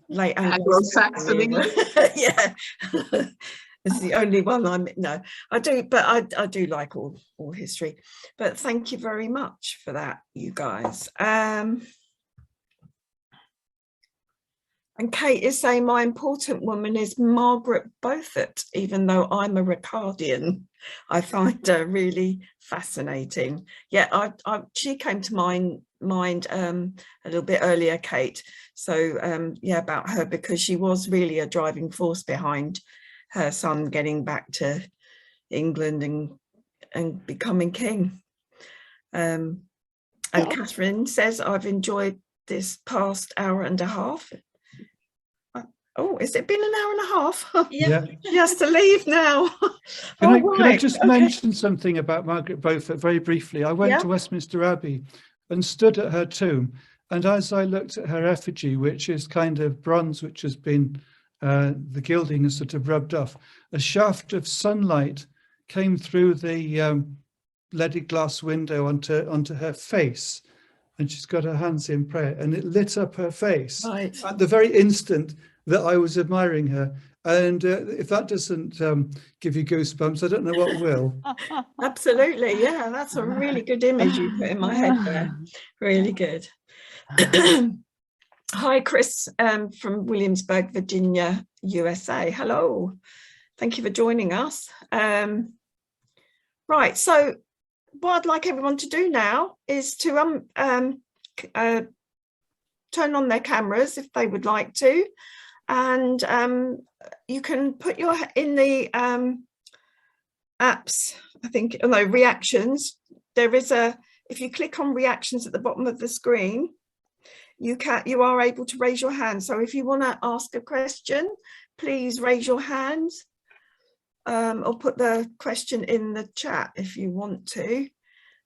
late Anglo-Saxon England. Yeah. It's the only one I do, but I do like all history. But thank you very much for that, you guys. And Kate is saying my important woman is Margaret Beaufort, even though I'm a Ricardian. I find her really fascinating. Yeah, she came to mind a little bit earlier, Kate. So yeah, about her, because she was really a driving force behind her son getting back to England and becoming king. And Catherine says, I've enjoyed this past hour and a half. Oh, has it been an hour and a half? Yeah. She has to leave now. Can I just mention something about Margaret Beaufort very briefly? I went to Westminster Abbey and stood at her tomb, and as I looked at her effigy, which is kind of bronze, which has been the gilding is sort of rubbed off, a shaft of sunlight came through the leaded glass window onto her face, and she's got her hands in prayer, and it lit up her face at the very instant that I was admiring her. And if that doesn't give you goosebumps, I don't know what will. Absolutely, yeah, that's a really good image you put in my head there. Really good. Hi, Chris from Williamsburg, Virginia, USA. Hello, thank you for joining us. Right, so what I'd like everyone to do now is to turn on their cameras if they would like to, and you can put your in the apps, I think, no, reactions. There is if you click on reactions at the bottom of the screen, you are able to raise your hand. So if you want to ask a question, please raise your hand, or put the question in the chat if you want to.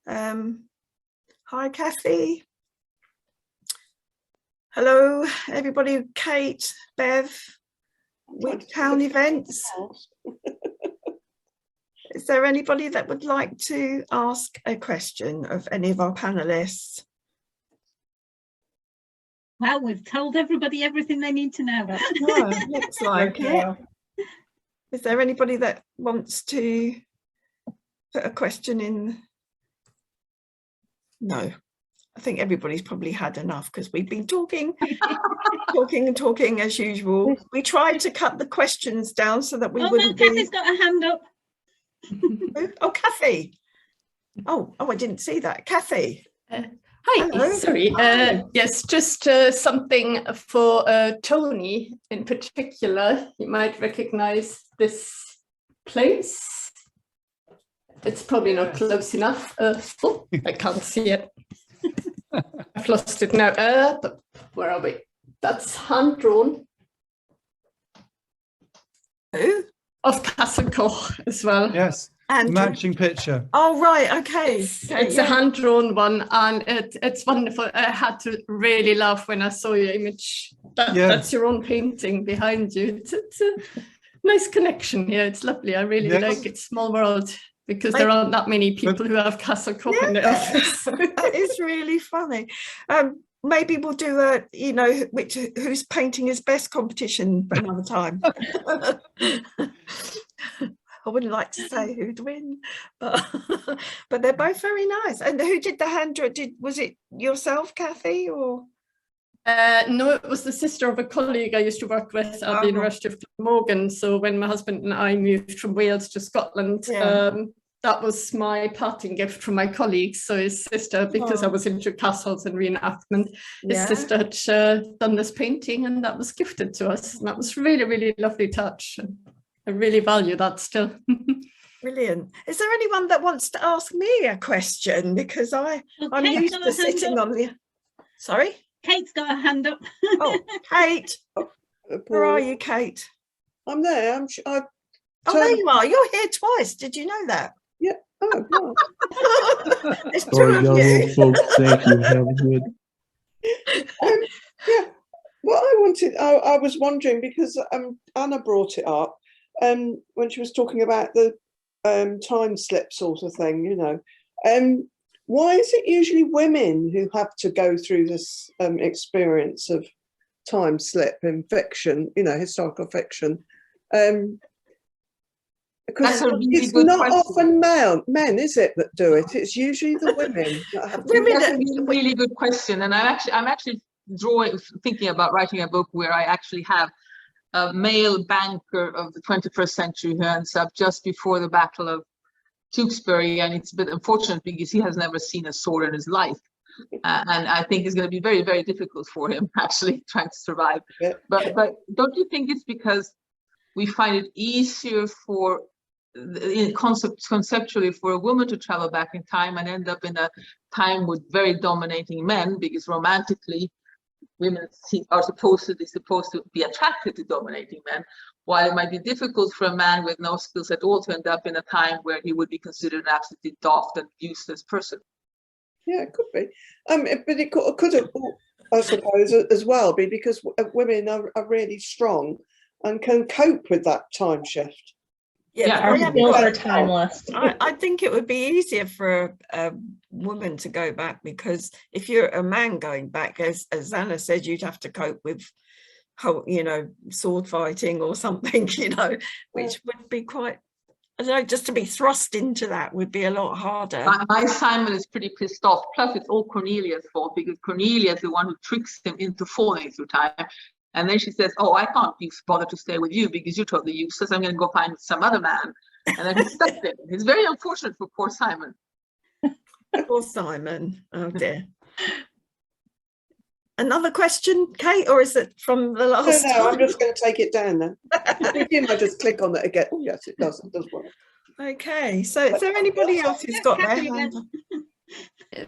Hi, Kathy. Hello, everybody. Kate, Bev, Town Events. Is there anybody that would like to ask a question of any of our panelists? Well, we've told everybody everything they need to know. Yeah, looks like it. Is there anybody that wants to put a question in? No, I think everybody's probably had enough, because we've been talking, talking as usual. We tried to cut the questions down so that we wouldn't be... Kathy's got a hand up. Oh, Kathy. Oh, I didn't see that. Kathy. Hi, hello. sorry. Yes, just something for Tony in particular. You might recognize this place. It's probably not close enough. Oh, I can't see it. I've lost it now. But where are we? That's hand-drawn. Who? Of Castle Koch as well. Yes. And matching picture. Oh, right. Okay. It's a hand-drawn one, and it's wonderful. I had to really laugh when I saw your image. That's your own painting behind you. It's a nice connection here. It's lovely. I really like it. Small world, because there aren't that many people who have Castlecroft in their office. That is really funny. Maybe we'll do a, whose painting is best competition another time. I wouldn't like to say who'd win, but they're both very nice. And who did the hand-draw? Was it yourself, Kathy, or? No, it was the sister of a colleague I used to work with at the University of Glamorgan. So when my husband and I moved from Wales to Scotland, that was my parting gift from my colleagues. So his sister, because I was into castles and reenactment, his sister had done this painting, and that was gifted to us. And that was really, really lovely touch. I really value that still. Brilliant. Is there anyone that wants to ask me a question? Because I'm used to sitting on the... Sorry? Kate's got her hand up. Oh, Kate. Where are you, Kate? I'm there. Oh, there you are. You're here twice. Did you know that? Yeah. Oh, wow. There's two of you. Folks, thank you. Have a good. Yeah. What I wanted, I was wondering, because Anna brought it up when she was talking about the time slip sort of thing, why is it usually women who have to go through this experience of time slip in fiction, historical fiction? Because it's not often men, is it, that do it? It's usually the women that have to. That's a really good question, and I'm actually thinking about writing a book where I actually have a male banker of the 21st century who ends up just before the Battle of Tewkesbury, and it's a bit unfortunate because he has never seen a sword in his life, and I think it's going to be very, very difficult for him actually trying to survive. Yeah. But don't you think it's because we find it easier for conceptually for a woman to travel back in time and end up in a time with very dominating men, because romantically women are supposed to be attracted to dominating men, while it might be difficult for a man with no skills at all to end up in a time where he would be considered an absolutely daft and useless person. Yeah, it could be. But it could have, I suppose, as well be because women are really strong and can cope with that time shift. Yeah, our skills are timeless. I think it would be easier for a woman to go back, because if you're a man going back, as Anna said, you'd have to cope with, sword fighting or something, which would be quite, I don't know, just to be thrust into that would be a lot harder. My Simon is pretty pissed off. Plus, it's all Cornelia's fault, because Cornelia is the one who tricks him into falling through time. And then she says, "Oh, I can't be bothered to stay with you because you're totally useless. I'm going to go find some other man." And then he's stuck there. It's very unfortunate for poor Simon. Poor Simon. Oh dear. Another question, Kate, or is it from the last? No, I'm just going to take it down then. I just click on it again. Oh yes, it does. It does work. Okay. So, is there anybody else who's got their hand up?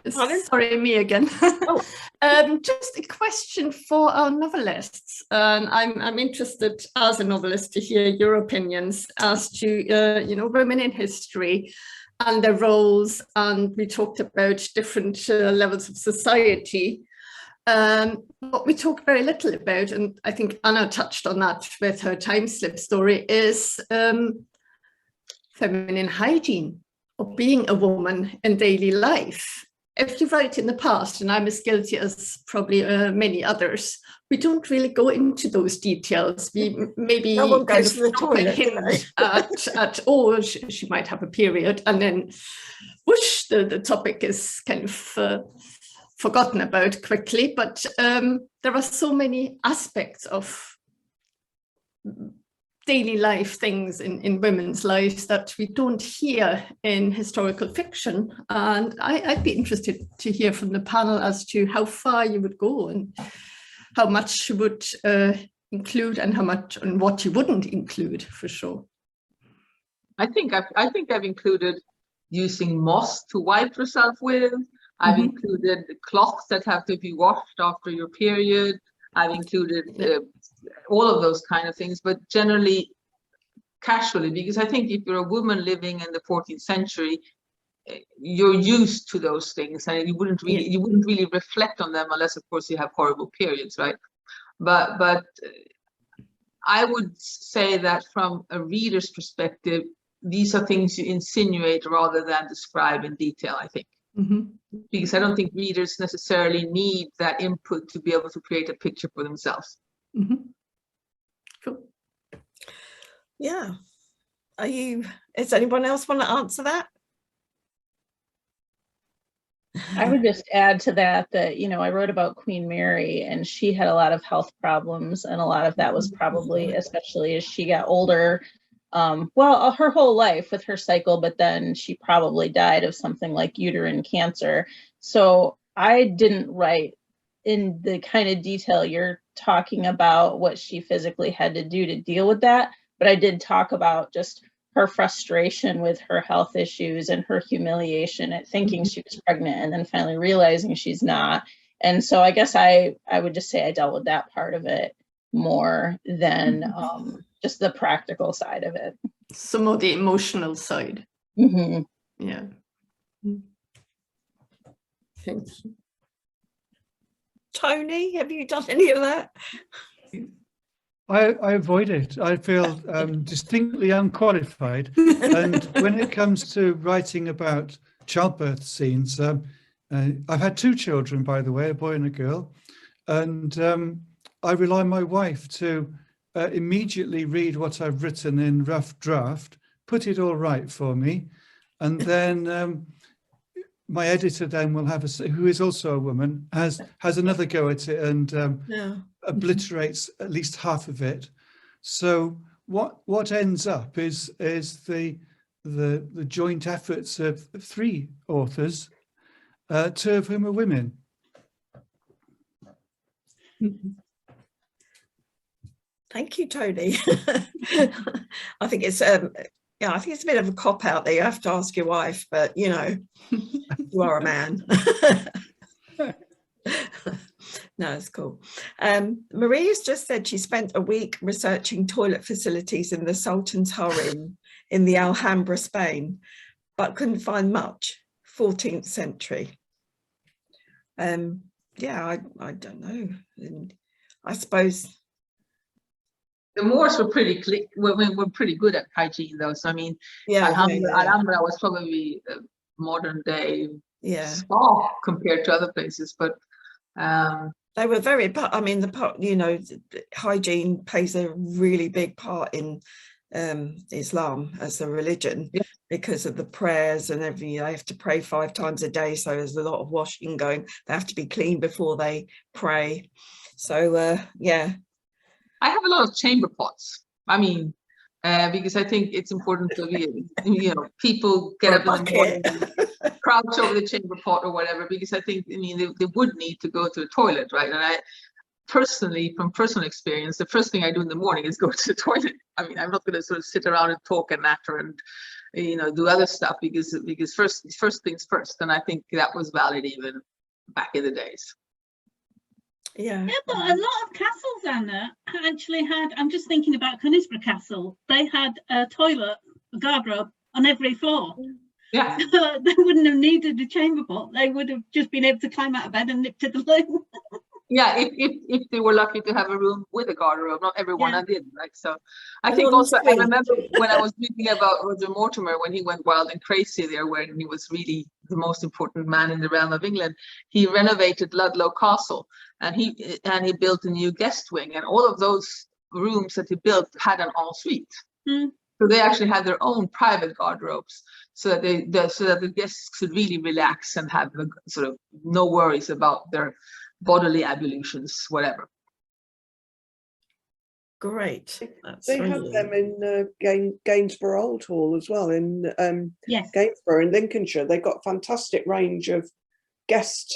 Sorry, me again. Just a question for our novelists, and I'm interested as a novelist to hear your opinions as to women in history and their roles. And we talked about different levels of society. What we talk very little about, and I think Anna touched on that with her time slip story, is feminine hygiene, or being a woman in daily life. If you write in the past, and I'm as guilty as probably many others, we don't really go into those details. We maybe no one goes to the toilet, hint at oh, she might have a period, and then whoosh, the topic is kind of forgotten about quickly. But there are so many aspects of daily life things in women's lives that we don't hear in historical fiction, and I'd be interested to hear from the panel as to how far you would go and how much you would include and how much and what you wouldn't include, for sure. I think I've included using moss to wipe yourself with. I've included the cloths that have to be washed after your period. I've included all of those kind of things, but generally casually, because I think if you're a woman living in the 14th century, you're used to those things, and you wouldn't really reflect on them unless, of course, you have horrible periods, right? But I would say that from a reader's perspective, these are things you insinuate rather than describe in detail, I think. Because I don't think readers necessarily need that input to be able to create a picture for themselves. Cool. Yeah. Does anyone else want to answer that? I would just add to that, you know, I wrote about Queen Mary, and she had a lot of health problems, and a lot of that was probably, especially as she got older, well, her whole life with her cycle, but then she probably died of something like uterine cancer. So I didn't write in the kind of detail you're talking about what she physically had to do to deal with that, but I did talk about just her frustration with her health issues and her humiliation at thinking she was pregnant and then finally realizing she's not. And so I guess I would just say I dealt with that part of it more than just the practical side of it. Some of the emotional side. Yeah. Thank you. Tony, have you done any of that? I avoid it. I feel distinctly unqualified. And when it comes to writing about childbirth scenes, I've had 2 children, by the way, a boy and a girl. And I rely on my wife to immediately read what I've written in rough draft, put it all right for me. And then my editor then will have who is also a woman, has another go at it and obliterates at least half of it. So what ends up is the joint efforts of 3 authors, 2 of whom are women. Thank you, Tony. I think it's I think it's a bit of a cop out there. You have to ask your wife, but you know, you are a man. No, it's cool. Maria's just said she spent a week researching toilet facilities in the Sultan's harem in the Alhambra, Spain, but couldn't find much. 14th century. Yeah, I don't know. And I suppose the Moors were were pretty good at hygiene, though. So I mean, yeah, Alhambra was probably a modern day spa compared to other places, but they were very. I mean, hygiene plays a really big part in Islam as a religion because of the prayers and everything. They have to pray 5 times a day, so there's a lot of washing going. They have to be clean before they pray. So yeah. I have a lot of chamber pots. I mean, because I think it's important to be, people get up in the morning, and crouch over the chamber pot or whatever, because I think, they would need to go to the toilet, right? And I personally, from personal experience, the first thing I do in the morning is go to the toilet. I mean, I'm not going to sort of sit around and talk and natter and, do other stuff because first things first. And I think that was valid even back in the days. Yeah, but a lot of castles, Anna, actually had, I'm just thinking about Conisbrough Castle, they had a toilet, a garderobe on every floor. Yeah. They wouldn't have needed a chamber pot. They would have just been able to climb out of bed and nip to the loo. Yeah, if they were lucky to have a room with a garderobe, not everyone did, right? So I think also, I remember when I was reading about Roger Mortimer, when he went wild and crazy there, when he was really the most important man in the realm of England, he renovated Ludlow Castle and he built a new guest wing, and all of those rooms that he built had an ensuite. So they actually had their own private garderobes, so that the guests could really relax and have sort of no worries about their bodily ablutions, whatever. Great. They have them in Gainsborough Old Hall as well, in Gainsborough in Lincolnshire. They've got a fantastic range of guest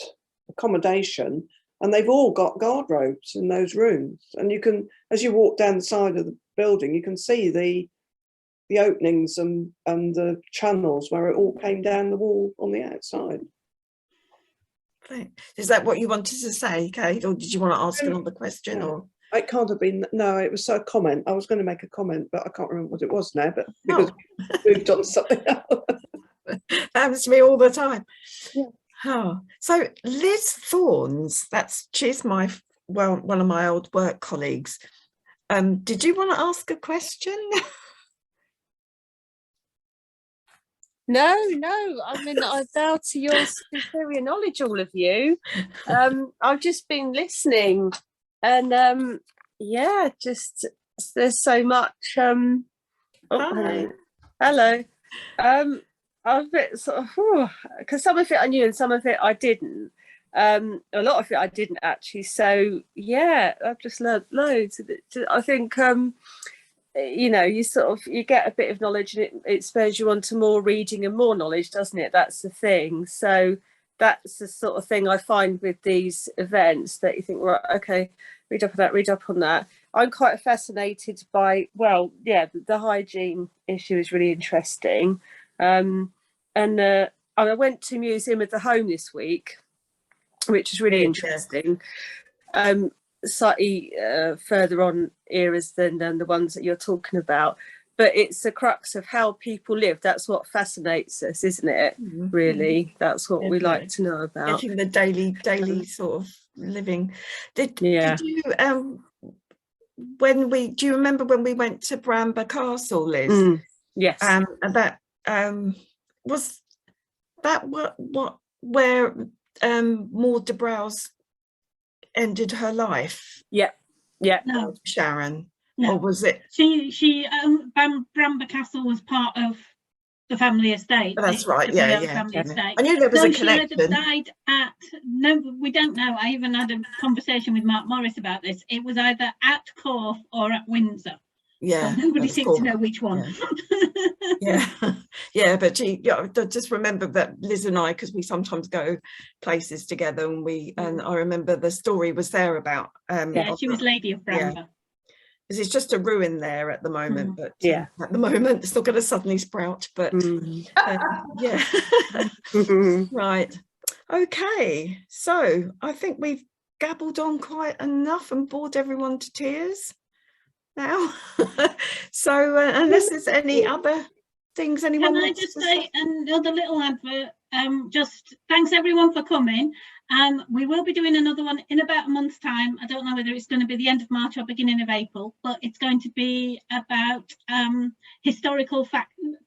accommodation, and they've all got guardrobes in those rooms. And you can, as you walk down the side of the building, you can see the openings and the channels where it all came down the wall on the outside. Is that what you wanted to say, Kate, or did you want to ask another question? Or It can't have been. No, it was a comment. I was going to make a comment, but I can't remember what it was now. But because we moved on to something else. That happens to me all the time. Yeah. Oh, so Liz Thorns, she's one of my old work colleagues. Did you want to ask a question? No, I mean, I bow to your superior knowledge, all of you. I've just been listening, and yeah, just there's so much. Hi. Hello. I'm a bit sort of, because some of it I knew and some of it I didn't. A lot of it I didn't actually. So yeah, I've just learned loads. I think. You know, you get a bit of knowledge and it spurs you on to more reading and more knowledge, doesn't it? That's the thing. So that's the sort of thing I find with these events, that you think, right, okay, read up on that. I'm quite fascinated by, well, yeah, the hygiene issue is really interesting. And I went to Museum of the Home this week, which is really interesting. Slightly further on eras than the ones that you're talking about, but it's the crux of how people live. That's what fascinates us, isn't it? Really, that's what we like to know about. Getting the daily sort of living. Did you do you remember when we went to Bramber Castle, Liz? Yes. And that was that where Maud de Brow's ended her life? Yeah. No. Sharon. No. Or was it? She Bramber Castle was part of the family estate. That's right. Yeah. Family estate. I knew there was a connection. She died at, no, we don't know. I even had a conversation with Mark Morris about this. It was either at Corfe or at Windsor. Yeah. So nobody seems to know which one. Yeah. But I just remember that Liz and I, because we sometimes go places together, and I remember the story was there about. She was Lady of Bramber. Yeah. Because it's just a ruin there at the moment, but at the moment it's not going to suddenly sprout. But yeah, right. Okay, so I think we've gabbled on quite enough and bored everyone to tears now. So unless there's any other things anyone Can I wants just to say another little advert? Just thanks everyone for coming. We will be doing another one in about a month's time. I don't know whether it's going to be the end of March or beginning of April, but it's going to be about historical fantasy.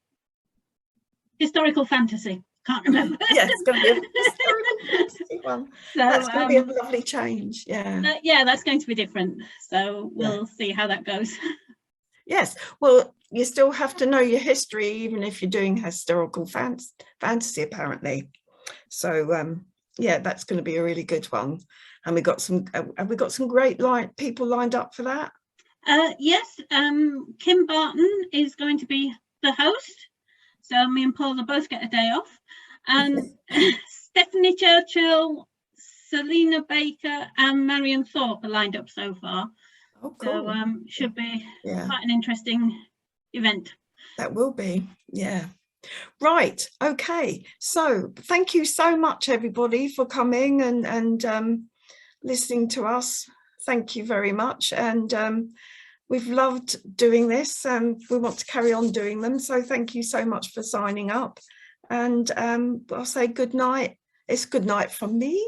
Can't remember. Yeah, it's going to be a historical fantasy one. So, that's going to be a lovely change. Yeah. Yeah, that's going to be different. So we'll see how that goes. Yes, well, you still have to know your history, even if you're doing historical fantasy, apparently. So yeah, that's going to be a really good one. And we got some. Have we got some great people lined up for that? Yes, Kim Barton is going to be the host. So me and Paula both get a day off. And Stephanie Churchill, Selena Baker, and Marion Thorpe are lined up so far. Oh, cool. So should be quite an interesting event. That will be, yeah. Right, okay. So thank you so much, everybody, for coming and listening to us. Thank you very much. And we've loved doing this and we want to carry on doing them. So thank you so much for signing up. And I'll say good night. It's good night from me.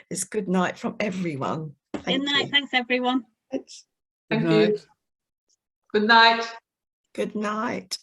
It's good night from everyone. Good night. Thanks, everyone. Thank you. Good night. Good night.